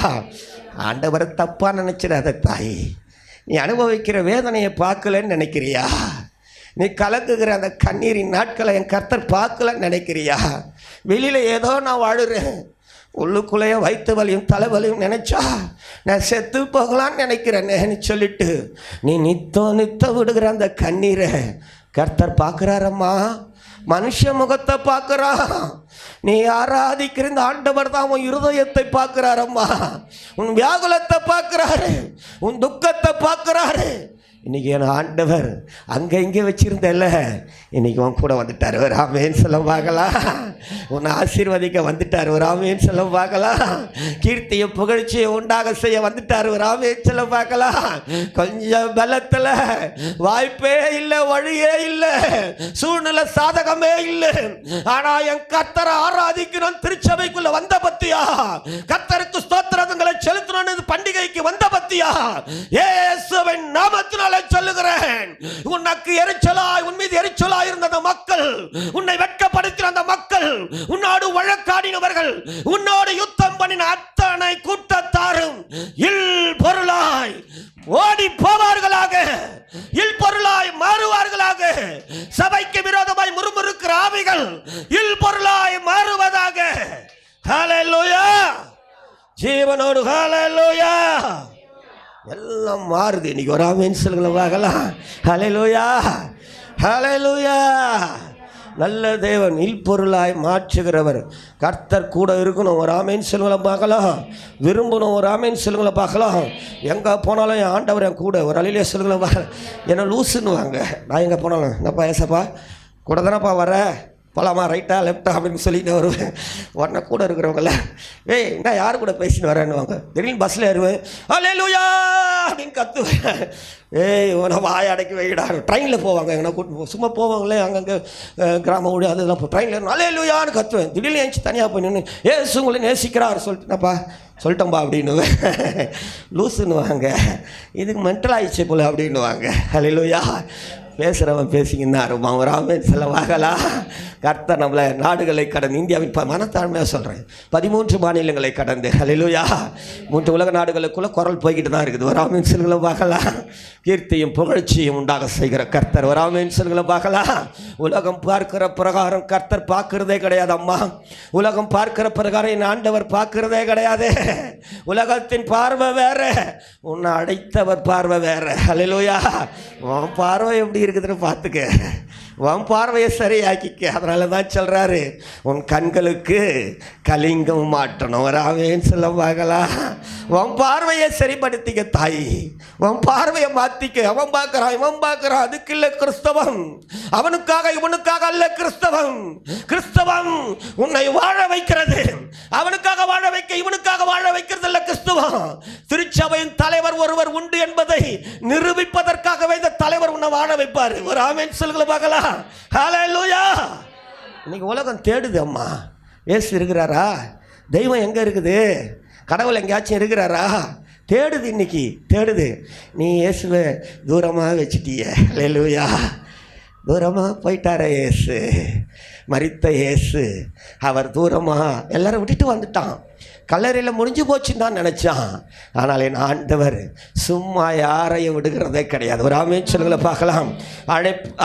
ஆண்டவரை தப்பாக நினைச்சிடாத தாய். நீ அனுபவிக்கிற வேதனையை பார்க்கலன்னு நினைக்கிறியா? நீ கலக்குகிற அந்த கண்ணீரின் நாட்களை என் கர்த்தர் பார்க்கலன்னு நினைக்கிறியா? வெளியில் ஏதோ நான் வாழுறேன், உள்ளுக்குள்ளேயே வயிற்று வலியும் தலைவலியும் நினைச்சா நான் செத்து போகலான்னு நினைக்கிறேன்னு சொல்லிட்டு நீ நித்த விடுகிற அந்த கண்ணீரை கர்த்தர் பார்க்குறாரம்மா. மனுஷ முகத்தை பார்க்குறா. நீ ஆராதிக்கிற இந்த ஆண்டவர் தான் உன் இருதயத்தை பார்க்குறாரம்மா. உன் வியாகுலத்தை பார்க்குறாரு, உன் துக்கத்தை பார்க்குறாரு. இன்றைக்கி என் ஆண்டவர் அங்கே இங்கே வச்சுருந்தல, இன்றைக்கி உன் கூட வந்துட்டார். ஒரு ஆமேன்னு சொல்ல பார்க்கலாம். உன்னை ஆசீர்வதிக்க வந்துட்டார். ஒரு ஆமேன்னு சொல்ல பார்க்கலாம். கீர்த்தியை புகழ்ச்சியை உண்டாக செய்ய வந்துட்டார். ஒரு ஆமேன்னு சொல்ல பார்க்கலாம். கொஞ்சம் பலத்தில் வாய்ப்பே இல்லை, வழியே இல்லை, சூழ்நிலை சாதகமே இல்லை. ஆனால் என் கர்த்தரை ஆராதிக்கணும் திருச்சபைக்குள்ள வந்த பத்தியா, கர்த்தருக்கு ஸ்தோத்திரங்களை செலுத்தணும் பண்டிகைக்கு வந்த பத்தியா, இயேசுவின் நாமத்தினால் சொல்லுகிறேன். உனக்கு எரிச்சலாய், உன் மீது எரிச்சலாய் இருந்த அந்த மக்கள், உன்னை வெட்கப்படுத்தின அந்த மக்கள், உன்னோடு வழக்காடினவர்கள், உன்னோடு யுத்தம் பண்ணின அத்தனை கூட்டத்தாரும் இல் பொருளாய் ஓடி போவார்களாக, இல் பொருளாய் மாறுவார்களாக. சபைக்கு விரோதமாய் முறுமுறுக்கிற ஆவிகள் இல் பொருளாய் மாறுவதாக. ஹல்லேலூயா. ஜீவனோடு ஹல்லேலூயா. எல்லாம் மாறுது. இன்னைக்கு ஒரு ஆமேன்னு சொல்லுங்களேன் பார்க்கலாம். ஹல்லேலூயா. ஹல்லேலூயா. நல்ல தேவன் இல்பொருளாய் மாற்றுகிறவர் கர்த்தர் கூட இருக்கணும். ஒரு ஆமேன்னு சொல்லுங்களேன் பார்க்கலாம். விரும்பணும். ஒரு ஆமேன்னு சொல்லுங்களேன் பார்க்கலாம். எங்கே போனாலும் என் ஆண்டவர் என் கூட. ஒரு அழிலே சொல்லுங்களேன் பார்க்கலாம். என்ன லூசுன்னுவாங்க. நான் எங்கே போனாலும் என்னப்பா ஏசப்பா கூட தானப்பா வர, போகலாமா, ரைட்டா லெஃப்டா அப்படின்னு சொல்லிட்டு வருவேன். உடனே கூட இருக்கிறவங்கள ஏய் என்ன யார் கூட பேசின்னு வரேன்னுவாங்க. திடீர்னு பஸ்ஸில் ஏறுவேன், ஹல்லேலூயா அப்படின்னு கத்துவேன். ஏய் உன வாய் அடக்கி வைடா. ட்ரெயினில் போவாங்க, எங்கன்னா கூட்டு சும்மா போவாங்களே அங்கங்கே கிராம ஊழி அதெல்லாம் ட்ரெயினில் ஹல்லேலூயான்னு கத்துவேன். திடீர்னு ஏஞ்சி தனியாக போய் நின்று ஏசு உங்களை நேசிக்கிறார் சொல்லிட்டுனாப்பா சொல்லிட்டோம்பா அப்படின்னுவேன். லூசுன்னுவாங்க. இதுக்கு மென்டல் ஆயிடுச்சு போல அப்படின்னுவாங்க. ஹல்லேலூயா. பேசுகிறவன் பேசிக்கின்னு தான் இருப்பான். ஒரு ஆமேன்னு சொல்ல வாங்கலாம். கர்த்தர் நம்மளை நாடுகளை கடந்து இந்தியாவின் மனத்தாழ்மையாக சொல்கிறேன் 13 மாநிலங்களை கடந்து ஹல்லேலூயா 3 உலக நாடுகளுக்குள்ளே குரல் போய்கிட்டு தான் இருக்குது. ஒரு ஆமென் சொல்லுங்களை பார்க்கலாம். கீர்த்தியும் புகழ்ச்சியும் உண்டாக செய்கிற கர்த்தர். ஒரு ஆமென் சொல்லுங்களை பார்க்கலாம். உலகம் பார்க்கிற பிரகாரம் கர்த்தர் பார்க்கிறதே கிடையாது அம்மா. உலகம் பார்க்கிற பிரகாரம் என் ஆண்டவர் பார்க்கிறதே கிடையாது. உலகத்தின் பார்வை வேற, உன்னை அடைத்தவர் பார்வை வேற. ஹல்லேலூயா. உன் பார்வை எப்படி இருக்குதுன்னு பார்த்துக்க, உன் பார்வையை சரியாக்கிக்க. அதனால தான் சொல்கிறாரு, உன் கண்களுக்கு கலிங்கம் மாட்டணும். ஒரு ஆமென் சொல்ல பார்க்கலாம். உன் பார்வையை சரிப்படுத்திக்க தாய், உன் பார்வையை மாற்றிக்க. அவன் பார்க்குறான், இவன் பார்க்குறான், அதுக்கு இல்லை கிறிஸ்தவம். அவனுக்காக இவனுக்காக அல்ல கிறிஸ்தவம். கிறிஸ்தவம் உன்னை வாழ வைக்கிறது. அவனுக்காக வாழ வைக்க, இவனுக்காக வாழ வைக்கிறது அல்ல கிறிஸ்தவம். திருச்சபையின் தலைவர் ஒருவர் உண்டு என்பதை நிரூபிப்பதற்காகவே இந்த தலைவர் உன்னை வாழ வைப்பார். ஒரு ஆமென் சொல்லுங்களை பார்க்கலாம். ஹல்லேலூயா. இன்னைக்கு உலகம் தேடுது அம்மா, இயேசு இருக்கிறாரா? தெய்வம் எங்கே இருக்குது? கடவுள் எங்கேயாச்சும் இருக்கிறாரா? தேடுது, இன்னைக்கு தேடுது. நீ இயேசுவை தூரமாக வச்சுட்டிய. ஹல்லேலூயா. தூரமாக போயிட்டார இயேசு, மரித்த இயேசு. அவர் தூரமாக எல்லாரும் விட்டுட்டு வந்துட்டான். கல்லறையில் முடிஞ்சு போச்சுன்னு தான் நினச்சான். ஆனால் என் ஆண்டவர் சும்மா யாரையும் விடுகிறதே கிடையாது. ஒரு ஆமென் சொல்லுங்களை பார்க்கலாம்.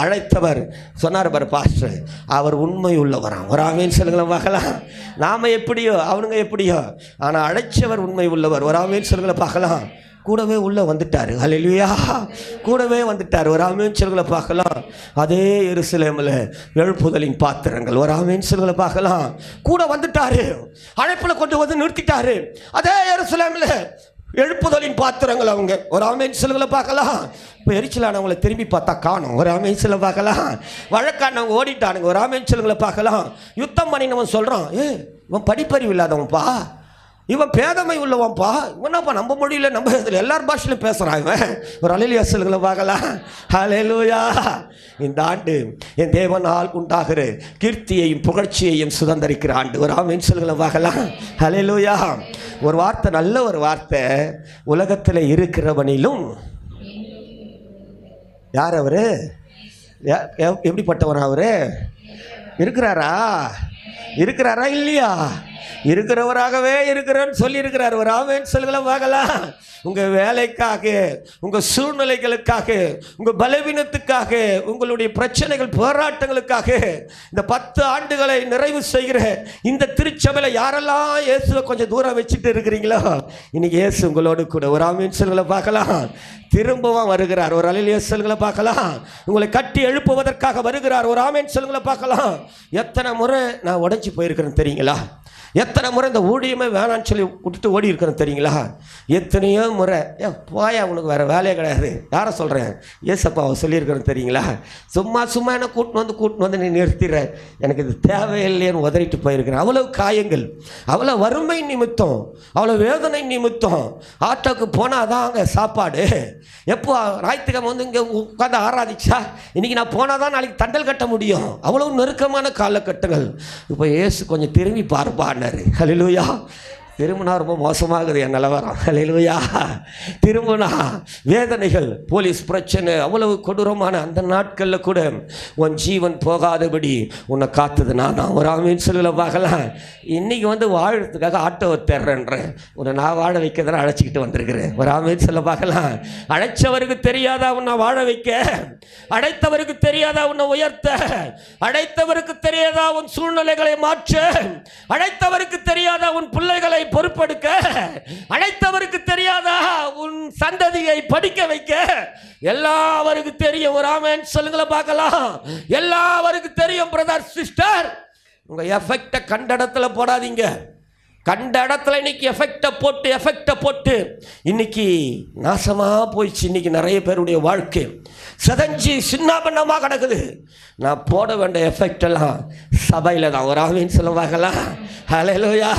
அழைத்தவர் சொன்னார் பாரு பாஸ்டர், அவர் உண்மை உள்ளவராம். ஒரு ஆமென் சொல்லுங்களை பார்க்கலாம். நாம் எப்படியோ அவனுங்க எப்படியோ, ஆனால் அழைச்சவர் உண்மை உள்ளவர். ஒரு ஆமென் சொல்லுங்களை பார்க்கலாம். கூடவே உள்ளே வந்துட்டார். ஹல்லேலூயா. கூடவே வந்துட்டார். ஒரு ஆமென் சொல்லுங்களை பார்க்கலாம். அதே எருசலேமில் எழுப்புதலின் பாத்திரங்கள். ஒரு ஆமென் சொல்லுங்களை பார்க்கலாம். கூட வந்துட்டார், அழைப்பில் கொண்டு வந்து நிறுத்திட்டாரு. அதே எருசலேமில் எழுப்புதலின் பாத்திரங்கள் அவங்க. ஒரு ஆமென் சொல்லுங்களை பார்க்கலாம். இப்போ எரிச்சலானவங்களை திரும்பி பார்த்தா காணும். ஒரு ஆமென் சொல்ல பார்க்கலாம். வழக்கானவங்க ஓடிட்டானுங்க. ஒரு ஆமென் சொல்லுங்களை பார்க்கலாம். யுத்தம் பண்ணினவன் சொல்கிறான், இவன் படிப்பறிவு இல்லாதவன்ப்பா, இவன் பேதமை உள்ளவன்ப்பா, இவனாப்பா நம்ம மொழியில் நம்ம இதில் எல்லார் பாஷையிலும் பேசுகிறான் இவன். ஒரு அல்லேலூயா சொல்லுங்களை பார்க்கலாம். ஹல்லேலூயா. இந்த ஆண்டு என் தேவனால் உண்டாகிற கீர்த்தியையும் புகழ்ச்சியையும் சுதந்திரிக்கிற ஆண்டு. ஒரு ஆமென் சொல்லுங்களை பார்க்கலாம். ஹல்லேலூயா. ஒரு வார்த்தை, நல்ல ஒரு வார்த்தை. உலகத்தில் இருக்கிறவனிலும் யார் அவர்? எப்படிப்பட்டவன் அவர்? இருக்கிறாரா? இருக்கிறாரா இல்லையா? இருக்கிறவராகவே இருக்கிறேன்னு சொல்லியிருக்கிறார். ஒரு ஆமென் சொல்லுங்களை பார்க்கலாம். உங்கள் வேலைக்காக, உங்கள் சூழ்நிலைகளுக்காக, உங்கள் பலவீனத்துக்காக, உங்களுடைய பிரச்சனைகள் போராட்டங்களுக்காக இந்த 10 ஆண்டுகளை நிறைவு செய்கிற இந்த திருச்சபையில் யாரெல்லாம் இயேசுவை கொஞ்சம் தூரம் வச்சுட்டு இருக்கிறீங்களோ, இன்னைக்கு இயேசு உங்களோடு கூட. ஒரு ஆமென் சொல்லுங்களை பார்க்கலாம். திரும்பவும் வருகிறார். ஒரு அல்லேலூயா சொல்லுங்களை பார்க்கலாம். உங்களை கட்டி எழுப்புவதற்காக வருகிறார். ஒரு ஆமென் சொல்லுங்களை பார்க்கலாம். எத்தனை முறை நான் உடைச்சி போயிருக்கிறேன் தெரியுங்களா? எத்தனை முறை இந்த ஊழியமே வேணான்னு சொல்லி விட்டுட்டு ஓடி இருக்கிறேன் தெரியுங்களா? எத்தனையோ முறை. போயா, உனக்கு வேறு வேலையே கிடையாது. யாரை சொல்கிறேன்? ஏசப்பாவை சொல்லியிருக்கிறேன் தெரியுங்களா? சும்மா சும்மா என்ன கூட்டின்னு வந்து நீ நிறுத்திடுற, எனக்கு இது தேவையில்லைன்னு உதறிட்டு போயிருக்கிறேன். அவ்வளோ காயங்கள், அவ்வளோ வறுமை நிமித்தம், அவ்வளோ வேதனை நிமித்தம். ஆட்டோக்கு போனால் தான் அங்கே சாப்பாடு. எப்போ ஞாயிற்றுக்கிழமை வந்து இங்கே உட்காந்து ஆராதிச்சா இன்றைக்கி நான் போனால் தான் நாளைக்கு தண்டல் கட்ட முடியும். அவ்வளோ நெருக்கமான காலகட்டங்கள். இப்போ இயேசு கொஞ்சம் திரும்பி பார்ப்பான்னு. ஹல்லேலூயா. திரும்பினா ரொம்ப மோசமாகுது என் நிலவரம். ஹல்லேலூயா. திரும்பினா வேதனைகள், போலீஸ் பிரச்சனை, அவ்வளவு கொடூரமான அந்த நாட்களில் கூட உன் ஜீவன் போகாதபடி உன்னை காத்தது நான் தான். ஒரு ஆமென் சொல்லுல பார்க்கலாம். இன்றைக்கி வந்து வாழறதுக்காக ஆட்டோவை தேர்றேன்றேன். உன்னை நான் வாழ வைக்கிறதுனா அழைச்சிக்கிட்டு வந்திருக்கிறேன். ஒரு ஆமென் சொல்ல பார்க்கலாம். அழைச்சவருக்கு தெரியாதா உன்னை வாழ வைக்க? அழைத்தவருக்கு தெரியாதா உன்னை உயர்த்த? அழைத்தவருக்கு தெரியாதா உன் சூழ்நிலைகளை மாற்ற? அழைத்தவருக்கு தெரியாதா உன் பிள்ளைகளை பொறுப்பெடுக்க? அழைத்தவருக்கு தெரியாதா உன் சந்ததியை படிக்க வைக்க? எல்லாவருக்கு தெரியும். ஒரு ஆமென் சொல்லுங்களை பார்க்கலாம். எல்லாவருக்கு தெரியும். பிரதர், சிஸ்டர், உங்க எஃபெக்டை கண்ட இடத்துல போடாதீங்க. கண்ட இடத்துல இன்னைக்கு எஃபெக்டை போட்டு இன்னைக்கு நாசமாக போயிடுச்சு. இன்னைக்கு நிறைய பேருடைய வாழ்க்கை சதஞ்சி சின்னாபண்ணமாக கிடக்குது. நான் போட வேண்டிய எஃபெக்ட் எல்லாம் சபையில் தான். ஒரு ஆமென் சொல்ல பார்க்கலாம். ஹல்லேலூயா.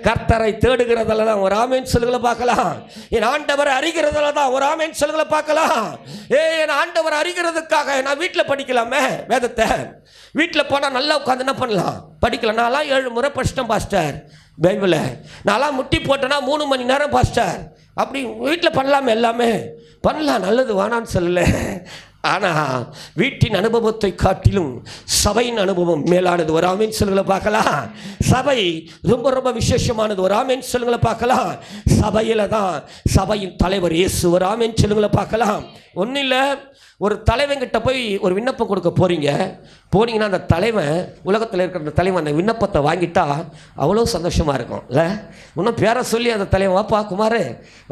கர்த்தரை தேடுகிறதில் தான். ஒரு ஆமென் சொல்லுகளை பார்க்கலாம். என் ஆண்டவரை அறிகிறதில் தான். ஒரு ஆமென் சொல்லுகளை பார்க்கலாம். என் ஆண்டவரை அறிகிறதுக்காக நான் வீட்டில் படிக்கலாமே வேதத்தை. வீட்டில் போனால் நல்லா உட்காந்து என்ன பண்ணலாம்? படிக்கலாம். நான்லாம் 7 முறை படிச்சிட்டேன் பாஸ்டர் பைபிளை. நான்லாம் முட்டி போட்டேன்னா 3 மணி நேரம் பாஸ்டர். அப்படி வீட்டில் பண்ணலாமே, எல்லாமே பண்ணலாம். நல்லது வேணான்னு சொல்லலை. ஆனால் வீட்டின் அனுபவத்தை காட்டிலும் சபையின் அனுபவம் மேலானது. ஒரு ஆமீன் சொல்லுங்களை பார்க்கலாம். சபை ரொம்ப ரொம்ப விசேஷமானது. ஒரு ஆமீன் சொல்லுங்களை பார்க்கலாம். சபையில் தான் சபையின் தலைவர் இயேசு. ஒரு ஆமீன் சொல்லுங்களை பார்க்கலாம். ஒன்றும் இல்லை, ஒரு தலைவன்கிட்ட போய் ஒரு விண்ணப்பம் கொடுக்க போனீங்கன்னா அந்த தலைவன், உலகத்தில் இருக்கிற அந்த தலைவன் அந்த விண்ணப்பத்தை வாங்கிட்டா அவ்வளோ சந்தோஷமாக இருக்கும் இல்லை? இன்னும் பேரை சொல்லி அந்த தலைவன், வாப்பா குமார்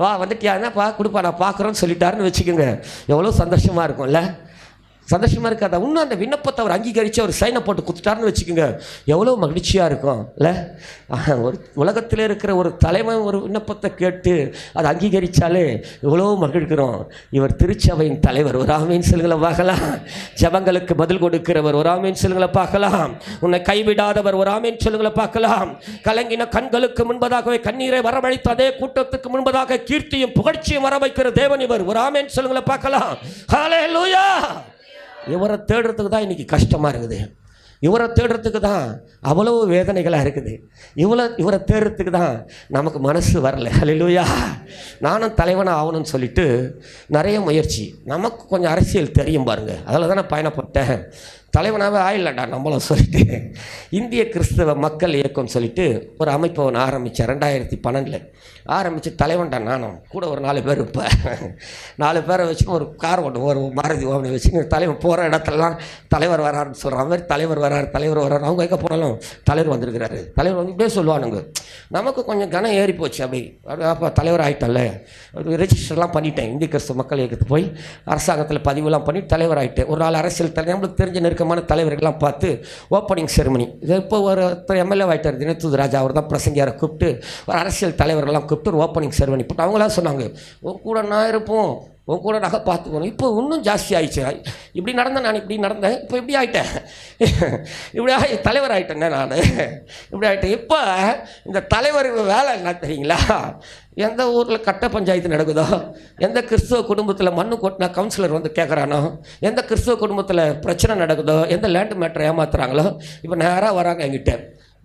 வா வந்துட்டியா, என்னப்பா கொடுப்பா நான் பார்க்குறோன்னு சொல்லிட்டாருன்னு வச்சுக்கோங்க, எவ்வளோ சந்தோஷமாக இருக்கும்ல? சந்தோஷமாக இருக்காதா? இன்னும் அந்த விண்ணப்பத்தை அவர் அங்கீகரித்து அவர் சைனை போட்டு கொடுத்துட்டாருன்னு வச்சுக்கோங்க, எவ்வளோ மகிழ்ச்சியாக இருக்கும் இல்லை? ஒரு உலகத்தில் இருக்கிற ஒரு தலைவன் ஒரு விண்ணப்பத்தை கேட்டு அதை அங்கீகரித்தாலே எவ்வளோ மகிழ்கிறோம். இவர் திருச்சபையின் தலைவர். ஒரு ஆமீன் சொல்லுங்களை பார்க்கலாம். ஜெபங்களுக்கு பதில் கொடுக்கிறவர். ஒரு ஆமீன் சொல்லுங்களை பார்க்கலாம். உன்னை கைவிடாதவர். ஒரு ஆமீன் சொல்லுங்களை பார்க்கலாம். கலங்கின கண்களுக்கு முன்பதாகவே கண்ணீரை வரவழைத்த அதே கூட்டத்துக்கு முன்பதாக கீர்த்தியும் புகழ்ச்சியும் வர வைக்கிற தேவன் இவர். ஒரு ஆமீன் சொல்லுங்களை பார்க்கலாம். ஹல்லேலூயா. இவரை தேடுறதுக்கு தான் இன்றைக்கி கஷ்டமாக இருக்குது. இவரை தேடுறதுக்கு தான் அவ்வளோ வேதனைகளாக இருக்குது. இவரை தேடுறதுக்கு தான் நமக்கு மனசு வரல. ஹல்லேலூயா. நானும் தலைவனாக ஆகணும்னு சொல்லிட்டு நிறைய முயற்சி. நமக்கு கொஞ்சம் அரசியல் தெரியும் பாருங்கள், அதில் தான் நான் பயணப்பட்டேன். தலைவனாகவே ஆயிடலாண்டா நம்மளும் சொல்லிட்டு இந்திய கிறிஸ்தவ மக்கள் இயக்கம்னு சொல்லிட்டு ஒரு அமைப்பை ஒன்று ஆரம்பித்தேன். 2012 ஆரம்பித்து தலைவன்டா நானும் கூட ஒரு 4 பேர் இருப்பேன். 4 பேரை வச்சுன்னு ஒரு கார் ஒன்று, ஒரு மாருதி ஓவனை வச்சுன்னு தலைவன் போகிற இடத்துலலாம் தலைவர் வராருன்னு சொல்கிற மாதிரி தலைவர் வராரு. அவங்க எங்கே போனாலும் தலைவர் வந்திருக்கிறாரு. தலைவர் வந்து இப்படியே சொல்லுவானுங்க. நமக்கு கொஞ்சம் கனம் ஏறி போச்சு. அப்படி அப்போ தலைவர் ஆகிட்டல, ரெஜிஸ்டர்லாம் பண்ணிட்டேன். இந்திய கிறிஸ்தவ மக்கள் இயக்கத்துக்கு போய் அரசாங்கத்தில் பதிவுலாம் பண்ணி தலைவர் ஆகிட்டேன். ஒரு 4 அரசியல் தலைவர் நம்மளுக்கு தெரிஞ்ச நெருக்கமான தலைவர்கள்லாம் பார்த்து ஓப்பனிங் செரிமனி, இது இப்போ ஒரு எம்எல்ஏ ஆகிட்டார் தினத்தூது ராஜா, அவர் தான் பிரசங்கியாரை கூப்பிட்டு ஒரு அரசியல் தலைவர்கள்லாம் கூப்பிட்டு ஒரு ஓப்பனிங் செரிமனி போட்டு அவங்களாம் சொன்னாங்க, உன் கூட நான் இருப்போம், உன் கூட நகை பார்த்துக்கணும். இப்போ இன்னும் ஜாஸ்தி ஆகிடுச்சு. இப்படி நடந்தேன், நான் இப்படி நடந்தேன், இப்போ இப்படி ஆகிட்டேன், இப்படி தலைவர் ஆகிட்டேன் நான் இப்படி ஆகிட்டேன். இப்போ இந்த தலைவர் வேலை என்ன தெரியுங்களா? எந்த ஊரில் கட்ட பஞ்சாயத்து நடக்குதோ, எந்த கிறிஸ்துவ குடும்பத்தில் மண்ணு கொட்டினா கவுன்சிலர் வந்து கேட்குறானோ, எந்த கிறிஸ்துவ குடும்பத்தில் பிரச்சனை நடக்குதோ, எந்த லேண்டு மேட்டரை ஏமாத்துறாங்களோ, இப்போ நேராக வராங்க என்கிட்ட,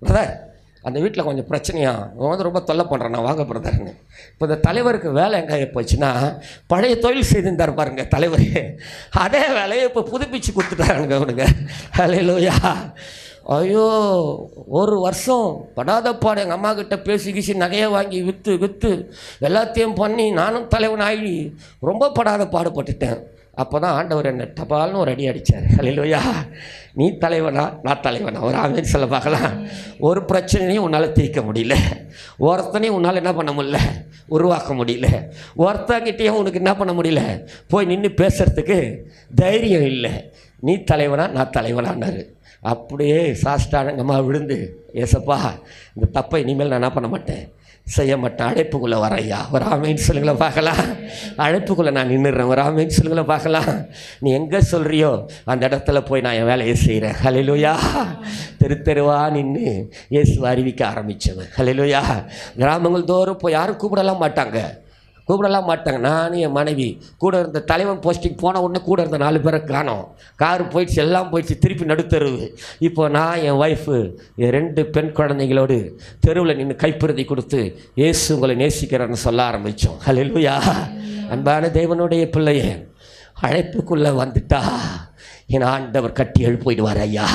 பிரதர் அந்த வீட்டில் கொஞ்சம் பிரச்சனையாக அவன் வந்து ரொம்ப தொல்லை பண்ணுறான், நான் வாங்க பிரதர்னு. இப்போ இந்த தலைவருக்கு வேலை எங்கே போச்சுன்னா, பழைய தொழில் செய்திருந்தார் பாருங்க தலைவர், அதே வேலையை இப்போ புதுப்பிச்சு கொடுத்துட்டாருங்க அவனுங்க. ஹல்லேலூயா. ஐயோ, ஒரு வருஷம் படாத பாடு. எங்கள் அம்மா கிட்ட பேசி நகையை வாங்கி விற்று எல்லாத்தையும் பண்ணி நானும் தலைவன் ஆகி ரொம்ப படாத பாடுபட்டுட்டேன். அப்போ தான் ஆண்டவர் என்ன டபால்னு ஒரு அடி அடித்தார். ஹல்லேலூயா. நீ தலைவனா நான் தலைவனா? ஒரு ஆமீன் சொல்ல பார்க்கலாம். ஒரு பிரச்சனையும் உன்னால் தீர்க்க முடியல, ஒருத்தனையும் உன்னால் என்ன பண்ண முடியல, உருவாக்க முடியல, ஒருத்தங்கிட்டையும் உனக்கு என்ன பண்ண முடியல, போய் நின்று பேசுகிறதுக்கு தைரியம் இல்லை. நீ தலைவனா நான் தலைவனான்னாரு. அப்படியே சாஷ்டாங்கமாக விழுந்து, ஏசப்பா இந்த தப்பை இனிமேல் நான் என்ன பண்ண மாட்டேன், செய்ய மாட்டேன், அழைப்புக்குள்ளே வரையா. ஒரு ஆமீன் சொல்லுங்களை பார்க்கலாம். அழைப்புக்குள்ளே நான் நின்றுறேன். ஒரு ஆமீன் சொல்லுங்களை பார்க்கலாம். நீ எங்கே சொல்கிறியோ அந்த இடத்துல போய் நான் என் வேலையை செய்கிறேன். ஹல்லேலூயா. தெருவா நின்று இயேசுவை அறிவிக்க ஆரம்பித்தவன். ஹல்லேலூயா. கிராமங்கள் தோறும் போய் யாரும் கூப்பிடலாம் மாட்டாங்க. நானும் என் மனைவி கூட இருந்த தலைவன் போஸ்டிங் போன உடனே கூட இருந்த 4 பேரை காணோம். காரு போயிடுச்சு, எல்லாம் போயிடுச்சு, திருப்பி நடுத்தருவு. இப்போ நான் என் ஒய்ஃபு என் 2 பெண் குழந்தைங்களோடு தெருவில் நின்று கைப்பிரதி கொடுத்து இயேசு உங்களை நேசிக்கிறேன்னு சொல்ல ஆரம்பித்தோம். ஹல்லேலூயா. அன்பான தேவனுடைய பிள்ளையே, அழைப்புக்குள்ளே வந்துட்டா என் ஆண்டவர் கட்டி எழுப்பிடுவார் ஐயா.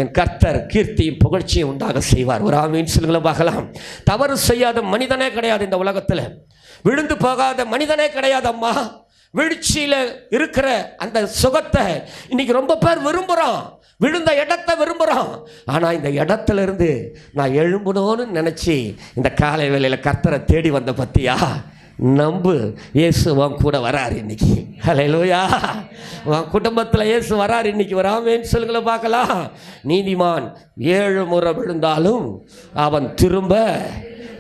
என் கர்த்தர் கீர்த்தியும் புகழ்ச்சியும் உண்டாக செய்வார். ஒரு ஆமீன் சொல்லுங்களை பார்க்கலாம். தவறு செய்யாத மனிதனே கிடையாது இந்த உலகத்தில், விழுந்து போகாத மனிதனே கிடையாது அம்மா. வீழ்ச்சியில் இருக்கிற அந்த சுகத்தை இன்னைக்கு ரொம்ப பேர் விரும்புகிறோம், விழுந்த இடத்தை விரும்புகிறோம். ஆனால் இந்த இடத்துல இருந்து நான் எழும்பணும்னு நினச்சி இந்த காலை வேளையில் கர்த்தரை தேடி வந்த பற்றியா, நம்பு, இயேசு உன் கூட வராரு இன்னைக்கு. ஹல்லேலூயா. உன் குடும்பத்தில் இயேசு வராரு இன்னைக்கு. வராமேன்னு சொல்லுங்களை பார்க்கலாம். நீதிமான் 7 முறை விழுந்தாலும் அவன் திரும்ப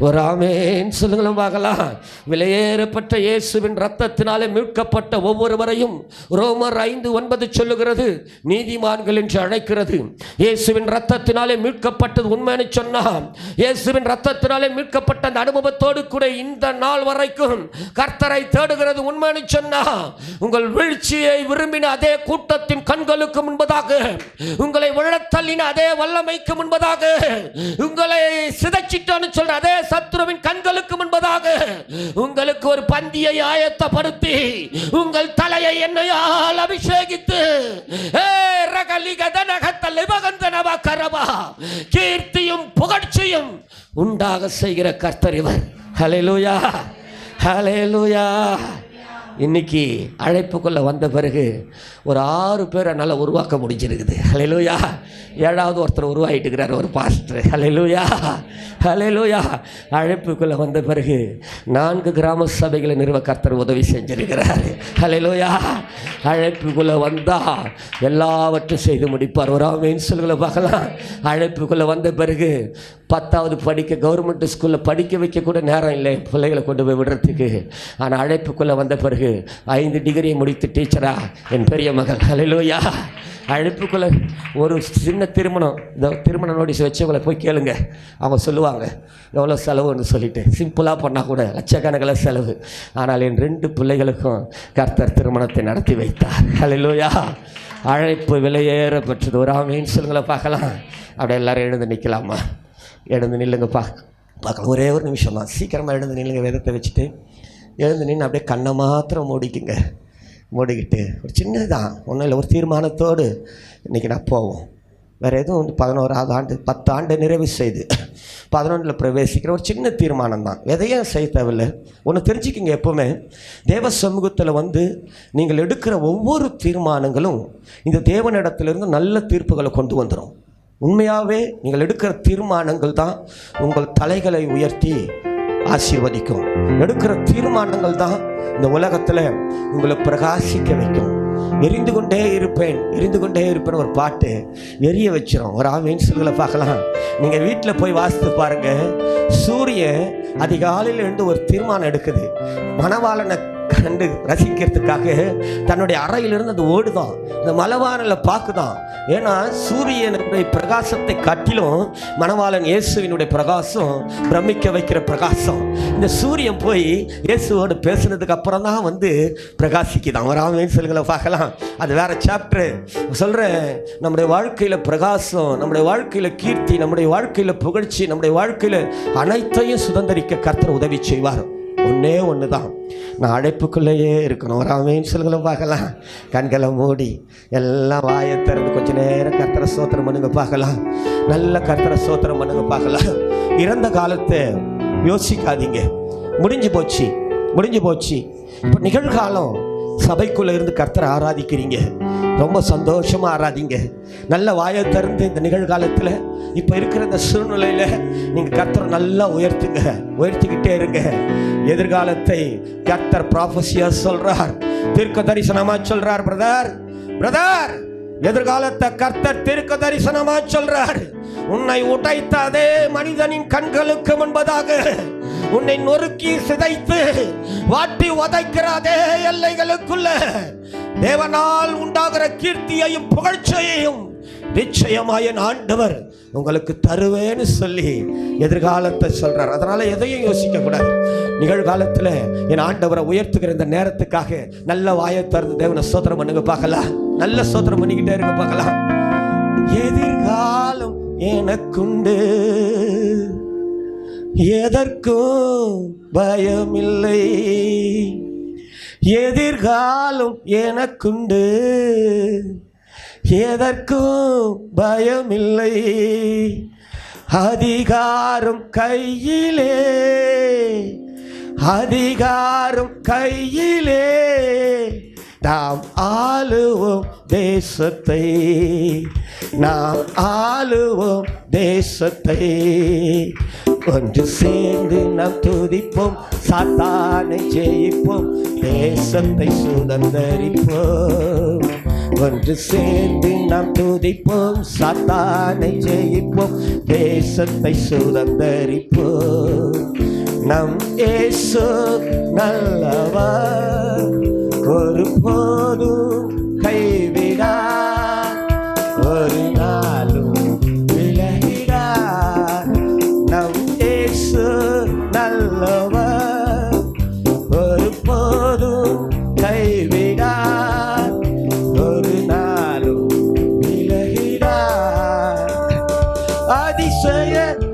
ஒரு ஆமேன் சொல்லுங்களும் பார்க்கலாம். விலையேறப்பட்ட இயேசுவின் ரத்தத்தினாலே மீட்கப்பட்ட ஒவ்வொருவரையும் ரோமர் 5:9 சொல்லுகிறது, நீதிமான்கள் என்று அழைக்கிறது. இயேசுவின் ரத்தத்தினாலே மீட்கப்பட்டது உண்மைன்னு சொன்னா, இயேசுவின் ரத்தத்தினாலே மீட்கப்பட்ட அந்த அனுபவத்தோடு கூட இந்த நாள் வரைக்கும் கர்த்தரை தேடுகிறது உண்மைன்னு சொன்னா, உங்கள் வீழ்ச்சியை விரும்பின அதே கூட்டத்தின் கண்களுக்கு முன்பதாக, உங்களை விழத்தள்ளின அதே வல்லமைக்கு முன்பதாக, உங்களை சிதைச்சிட்டான்னு சொல்ற அதே சத்துருவின் கண்களுக்கு முன்பதாக உங்களுக்கு ஒரு பந்தியை ஆயத்தப்படுத்தி உங்கள் தலையை எண்ணெயால் அபிஷேகித்து கீர்த்தியும் புகழ்ச்சியும் உண்டாக செய்கிற கர்த்தர் இவர். ஹல்லேலூயா, ஹல்லேலூயா. இன்னைக்கு அழைப்புக்குள்ள வந்த பிறகு ஒரு 6 பேரை நல்லா உருவாக்க முடிஞ்சிருக்குது. ஹல்லேலூயா. 7வது ஒருத்தர் உருவாகிட்டு இருக்கிறார், ஒரு பாஸ்டர். ஹல்லேலூயா, ஹல்லேலூயா. அழைப்புக்குள்ள வந்த பிறகு 4 கிராம சபைகளை நிறுவ கர்த்தர் உதவி செஞ்சிருக்கிறார். ஹல்லேலூயா. அழைப்புக்குள்ள வந்தா எல்லாவற்றையும் செய்து முடிப்பார். ஒரு ஆமென் சொல்லுங்கள பார்க்கலாம். அழைப்புக்குள்ள வந்த பிறகு 10வது படிக்க கவர்மெண்ட் ஸ்கூலில் படிக்க வைக்க கூட நேரம் இல்லை பிள்ளைகளை கொண்டு போய் விடுறதுக்கு. ஆனால் அழைப்புக்குள்ளே வந்த பிறகு 5 டிகிரியை முடித்து டீச்சரா என் பெரிய மகள். ஹல்லேலூயா. அழைப்புக்குள்ளே ஒரு சின்ன திருமணம், இந்த திருமண நோட்டீஸ் வச்சவங்களை போய் கேளுங்க, அவங்க சொல்லுவாங்க எவ்வளோ செலவுன்னு சொல்லிட்டு. சிம்பிளாக பண்ணால் கூட லட்சக்கணக்கில் செலவு. ஆனால் என் 2 பிள்ளைகளுக்கும் கர்த்தர் திருமணத்தை நடத்தி வைத்தார். ஹல்லேலூயா. அழைப்பு விலையேற பெற்றது. ஒரு ஆமென் சொல்லுங்களை பார்க்கலாம். அப்படியே எல்லோரும் எழுந்து நிற்கலாமா? எழுந்து நில்லுங்க பார்க்கலாம். ஒரே ஒரு நிமிஷம் தான், சீக்கிரமாக எழுந்து நில்லுங்க. வேதத்தை வச்சுட்டு எழுந்து நின்று அப்படியே கண்ணை மாத்திரம் மூடிக்குங்க. மூடிக்கிட்டு ஒரு சின்னதான் ஒன்றும் இல்லை, ஒரு தீர்மானத்தோடு இன்றைக்கி நான் போவோம். வேறு எதுவும் வந்து 11வது ஆண்டு 10 ஆண்டு நிறைவு செய்து 11ல் பிரவேசிக்கிற ஒரு சின்ன தீர்மானம் தான். எதையும் செய்ய தேவையில்லை. ஒன்று தெரிஞ்சுக்கிங்க, எப்போவுமே தேவ சமூகத்தில் வந்து நீங்கள் எடுக்கிற ஒவ்வொரு தீர்மானங்களும் இந்த தேவனிடத்திலிருந்து நல்ல தீர்ப்புகளை கொண்டு வந்துடும். உண்மையாகவே நீங்கள் எடுக்கிற தீர்மானங்கள் தான் உங்கள் தலைகளை உயர்த்தி ஆசீர்வதிக்கும். எடுக்கிற தீர்மானங்கள் தான் இந்த உலகத்தில் உங்களை பிரகாசிக்க வைக்கும். எரிந்து கொண்டே இருப்பேன், எரிந்து கொண்டே இருப்பேன் ஒரு பாட்டு எரிய வச்சிடும். ஒரு ஆமென் சொல்லுங்களை பார்க்கலாம். நீங்கள் வீட்டில் போய் வாசித்து பாருங்கள். சூரியன் அதிகாலையில் எழுந்து ஒரு தீர்மானம் எடுக்குது. மணவாளனை கண்டு ரசிக்கிறதுக்காக தன்னுடைய அறையிலிருந்து அது ஓடுதான், இந்த மலவானில் பார்க்குதான். ஏன்னா சூரியனுடைய பிரகாசத்தை காட்டிலும் மணவாளன் இயேசுவினுடைய பிரகாசம் பிரமிக்க வைக்கிற பிரகாசம். இந்த சூரியன் போய் இயேசுவோடு பேசுனதுக்கு அப்புறம் தான் வந்து பிரகாசிக்குதான். ஒரு ஆமென் சொல்லுங்களை பார்க்கலாம். அது வேற சாப்டர். சொல்கிறேன், நம்முடைய வாழ்க்கையில் பிரகாசம், நம்முடைய வாழ்க்கையில் கீர்த்தி, நம்முடைய வாழ்க்கையில் புகழ்ச்சி, நம்முடைய வாழ்க்கையில் அனைத்தையும் சுதந்திரிக்க கர்த்தர் உதவி செய்வார். ஒன்றே ஒன்று தான், நான் அழைப்புக்குள்ளேயே இருக்கணும். ஒரு ஆமென் சொல்லுங்களை பார்க்கலாம். கண்களை மூடி எல்லாம் வாயை திறந்து கொஞ்ச நேரம் கர்த்தரை ஸ்தோத்திரம் பண்ணுங்க பார்க்கலாம். நல்ல கர்த்தரை ஸ்தோத்திரம் பண்ணுங்க பார்க்கலாம். இறந்த காலத்தை யோசிக்காதீங்க. முடிஞ்சு போச்சு, முடிஞ்சு போச்சு. இப்போ நிகழ்காலம் சபைக்குள்ளே இருந்து கர்த்தரை ஆராதிக்கிறீங்க, ரொம்ப சந்தோஷமாக ஆராதிங்க. நல்ல வாயை திறந்து இந்த நிகழ்காலத்தில் இப்போ இருக்கிற இந்த சூழ்நிலையில் நீங்கள் கர்த்தரை நல்லா உயர்த்துங்க, உயர்த்திக்கிட்டே இருங்க. எதிர்காலத்தை கர்த்தர் ப்ராஃபஸியா சொல்றார், தீர்க்க தரிசனமா சொல்றார். பிரதர் எதிர்காலத்தை கர்த்தர் தீர்க்க தரிசனமா சொல்றார். உன்னை உடைத்த அதே மனிதனின் கண்களுக்கு முன்பதாக உன்னை நொறுக்கி சிதைத்து வாட்டி உதைக்கிற அதே எல்லைகளுக்குள்ள தேவனால் உண்டாகிற கீர்த்தியையும் புகழ்ச்சியையும் நிச்சயமாய ஆண்டவர் உங்களுக்கு தருவேன்னு சொல்லி எதிர்காலத்தை சொல்றார். அதனால எதையும் யோசிக்க கூடாது. நிகழ்காலத்தில் என் ஆண்டவரை உயர்த்துகிற இந்த நேரத்துக்காக நல்ல வாயை திறந்து தேவனை ஸ்தோத்திரம் பண்ணுங்க பார்க்கலாம். நல்ல ஸ்தோத்திரம் பண்ணிக்கிட்டே இருக்க பார்க்கலாம். எதிர்காலம் எனக்குண்டு, எதற்கும் பயமில்லை. எதிர்காலம் எனக்குண்டு, எதற்கும் பயமில்லை. அதிகாரம் கையிலே, அதிகாரம் கையிலே. நாம் ஆளுவோம் தேசத்தை, நாம் ஆளுவோம் தேசத்தை. ஒன்று சேர்ந்து நாம் துதிப்போம், சாத்தானை ஜெயிப்போம், தேசத்தை சுதந்தரிப்போம். ஒன்று சேர்ந்து நாம் துதிப்போம், சாத்தானை ஜெயிப்போம், தேசத்தை சுதந்தரிப்போம். நம் இயேசு நல்லவர், ஒருபோதும் கைவிடார், ஒரு நாளும் விலகிடார். நம் இயேசு நல்லவர், ஒருபோதும் கைவிடார், ஒரு நாளும் விலகிடார். அதிசயமானவர்,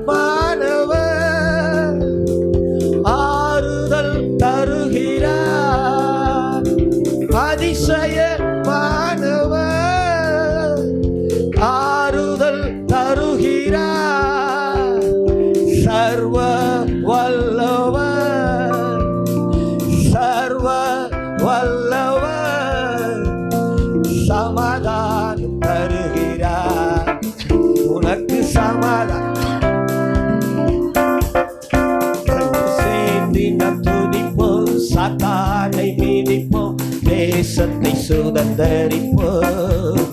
சர்வ வல்லவர், சர்வ வல்லவர் சமாதானம் தருகிறார். உனக்கு சமாதானம் சேர்ந்து நாம் துதிப்போம், சாத்தானை மீதிப்போம், தேசத்தை சுதந்தரிப்போம்.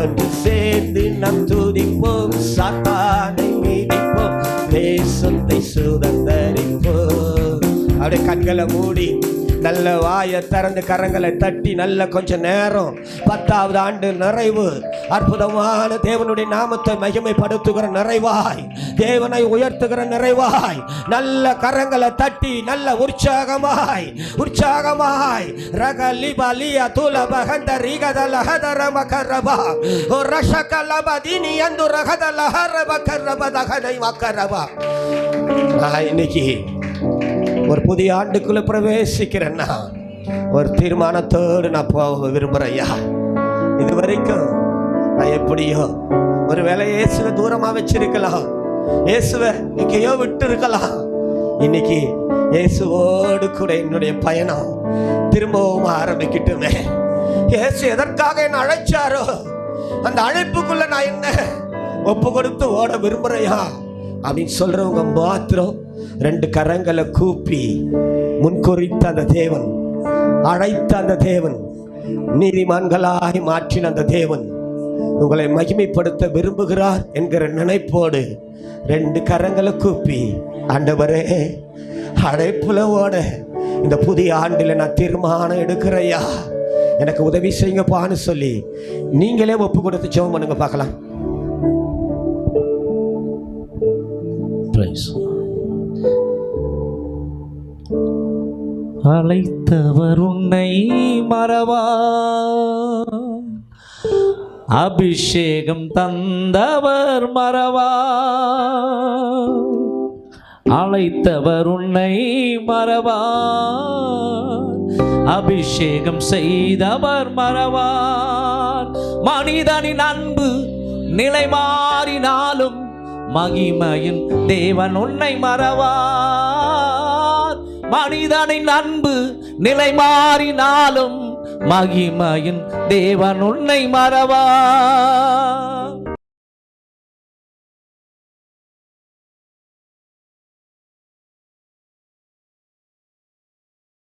ஒன்று சேர்ந்து நாம் துதிப்போம், சாத்தானை மீதிப்போம், தேசத்தை சுதந்தரிப்போம். அப்படியே கண்களை மூடி நல்ல வாயை திறந்து கரங்களை தட்டி நல்ல கொஞ்ச நேரம் 10வது ஆண்டு நிறைவு அற்புதமான தேவனுடைய நாமத்தை மகிமைப்படுத்துகிற நிறைவாய், தேவனை உயர்த்துகிற நிறைவாய் நல்ல கரங்களை தட்டி நல்ல உற்சாகமாய் உற்சாகமாய் ரகலிபலியா துலபகந்த ரிகதலஹதரமகரபா ஓ ரஷகலபதினி அந்து ரகதலஹரபகரபதகதை மக்கரபா. இன்னைக்கு ஒரு புதிய ஆண்டுக்குள்ள பிரவேசிக்கிறேன்னா ஒரு தீர்மானத்தோடு நான் போக விரும்புறையா. இது வரைக்கும் நான் எப்படியோ ஒருவேளை இயேசுவை தூரமா வச்சிருக்கலாம், இயேசுவை எங்கேயோ விட்டு இருக்கலாம். இன்னைக்கு இயேசுவோடு கூட என்னுடைய பயணம் திரும்பவும் ஆரம்பிக்கட்டுமே. இயேசு எதற்காக என்ன அழைச்சாரோ அந்த அழைப்புக்குள்ள நான் என்ன ஒப்பு கொடுத்து ஓட விரும்புறையா அப்படின்னு சொல்றவங்க மாத்திரம் 2 கரங்களை கூப்பி முன்குறித்த அந்த தேவன், அழைத்த அந்த தேவன், நீதிமான்களாய் மாற்றின அந்த தேவன் உங்களை மகிமைப்படுத்த விரும்புகிறார் என்கிற நினைப்போடு 2 கரங்களை கூப்பி, ஆண்டவரே அழைப்புல ஓட இந்த புதிய ஆண்டில் நான் தீர்மானம் எடுக்கிறையா, எனக்கு உதவி செய்யுங்கப்பான்னு சொல்லி நீங்களே ஒப்பு கொடுத்து ஜெபம் பண்ணுங்க பார்க்கலாம். அழைத்தவர் உன்னை மறவா, அபிஷேகம் தந்தவர் மறவா. அழைத்தவர் உன்னை மறவா, அபிஷேகம் செய்தவர் மறவார். மனிதனின் அன்பு நிலை மாறினாலும் மகிமையின் தேவன் உன்னை மறவார். மனிதனின் அன்பு நிலை மாறினாலும் மகிமையின் தேவன் உன்னை மறவார்.